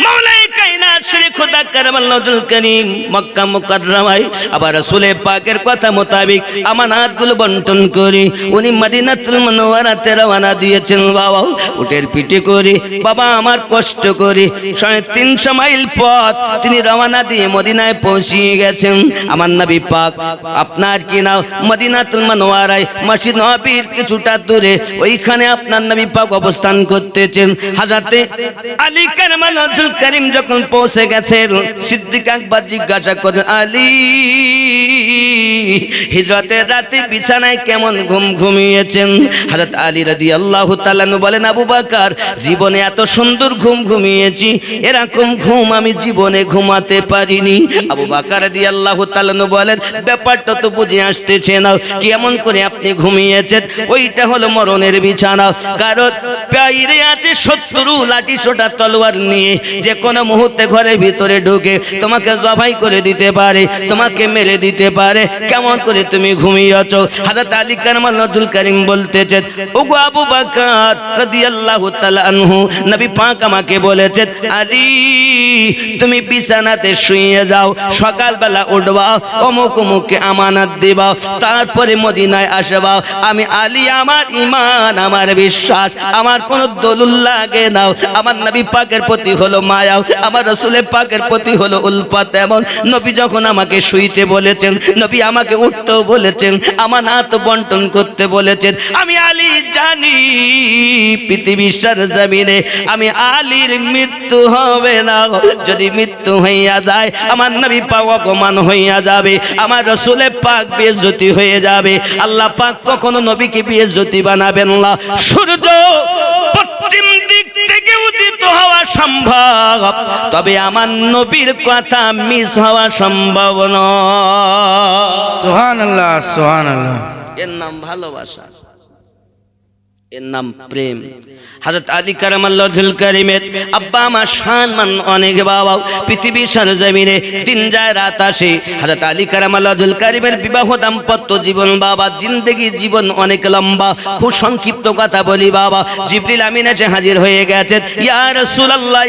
মাওলাই কায়নাত শ্রী খোদা কারমাল্লাহুল করিম মক্কা মুকাররমায় আবার রাসূলের পাকের কথা মোতাবেক আমানাতগুলো বন্টন করে উনি মদিনাতুল মুনাওয়ারাতে রওনা দিয়েছেন বাবা উটের পিঠে করে বাবা আমার কষ্ট করে 350 মাইল পথ তিনি রওনা দিয়ে মদিনায় পৌঁছিয়ে গেছেন আমার নবী পাক আপনার কি নাম মদিনাতুল মুনাওয়ারায় মসজিদ নববীর কিছুটা দূরে ওইখানে আপনার নবী পাক অবস্থান করতেছেন হযরতে আলী কারমাল্লাহুল করিম যখন পৌঁছে গেছেন সিদ্দিক আকবর জিজ্ঞাসা করেন আলী হিজরতের রাতে বিছানায় কেমন ঘুম ঘুমিয়েছেন হযরত আলী রাদিয়াল্লাহু তাআলা বলেন আবু বকর জীবনে এত সুন্দর ঘুম ঘুমিয়েছি এরকম ঘুম আমি জীবনে ঘুমাতে পারিনি আবু বকর রাদিয়াল্লাহু তাআলা বলেন ব্যাপারটা তো বুঝে আসতেছে না কেমন করে আপনি ঘুমিয়েছেন ওইটা হলো মরণের বিছানা কারণ পাইরে আছে শত্রু লাঠি সোটা তলোয়ার নিয়ে যে কোনো মুহূর্তে ঘরের ভিতরে ঢুকে তোমাকে জবাই করে দিতে পারে তোমাকে মেরে দিতে পারে কেমন করে তুমি ঘুমিয়েছো হযরত আলী কারমাল্লাহুল করিম বলতেছেন ওগো আবু বকর রাদিয়াল্লাহু তাআলা আনহু নবী পাক আমাকে বলেছেন আলী তুমি বিছানাতে শুয়ে যাও সকালবেলা উঠবা অমুক অমুককে আমানত দিবা তারপরে মদিনায় আসবা আমি আলী আমার ঈমান আমার বিশ্বাস আমার কোনো দলিল লাগে না আমার নবী পাকের প্রতি হলো মায়া আমার রাসূলের পাকের প্রতি হলো উলফত এমন নবী যখন আমাকে শুইতে বলেছেন নবী আমাকে উঠতেও বলেছেন আমানত বন্টন করতে বলেছেন আমি আলী জানি পৃথিবীর জমিনে আমি আলীর মৃত্যু হবে না যদি মৃত্যু হইয়া যায় আমার নবী পাক অপমান হইয়া যাবে আমার রাসূলের পাক বেইজ্জতি হয়ে যাবে আল্লাহ পাক কখনো নবীকে বেইজ্জতি বানাবেন না সূর্য পশ্চিম দিক থেকেও উদিত হওয়া সম্ভব, তবে আমার নবীর কথা মিস হওয়া সম্ভব নয়। সুবহানাল্লাহ সুবহানাল্লাহ। এর নাম ভালোবাসা, এর নাম প্রেম। হযরত আলী কারামাল্লাহুল কারিমের আব্বা আমার সম্মান অনেক বাবা, পৃথিবীর সরজমিনে দিন যায় রাত আসে। হযরত আলী কারামাল্লাহুল কারিমের বিবাহ দাম্পত্য জীবন বাবা, জিন্দেগি জীবন অনেক লম্বা। খুব সংক্ষিপ্ত কথা বলি বাবা, জিবরিল আমিন এসে হাজির হয়ে গেছেন। ইয়া রাসূলুল্লাহ,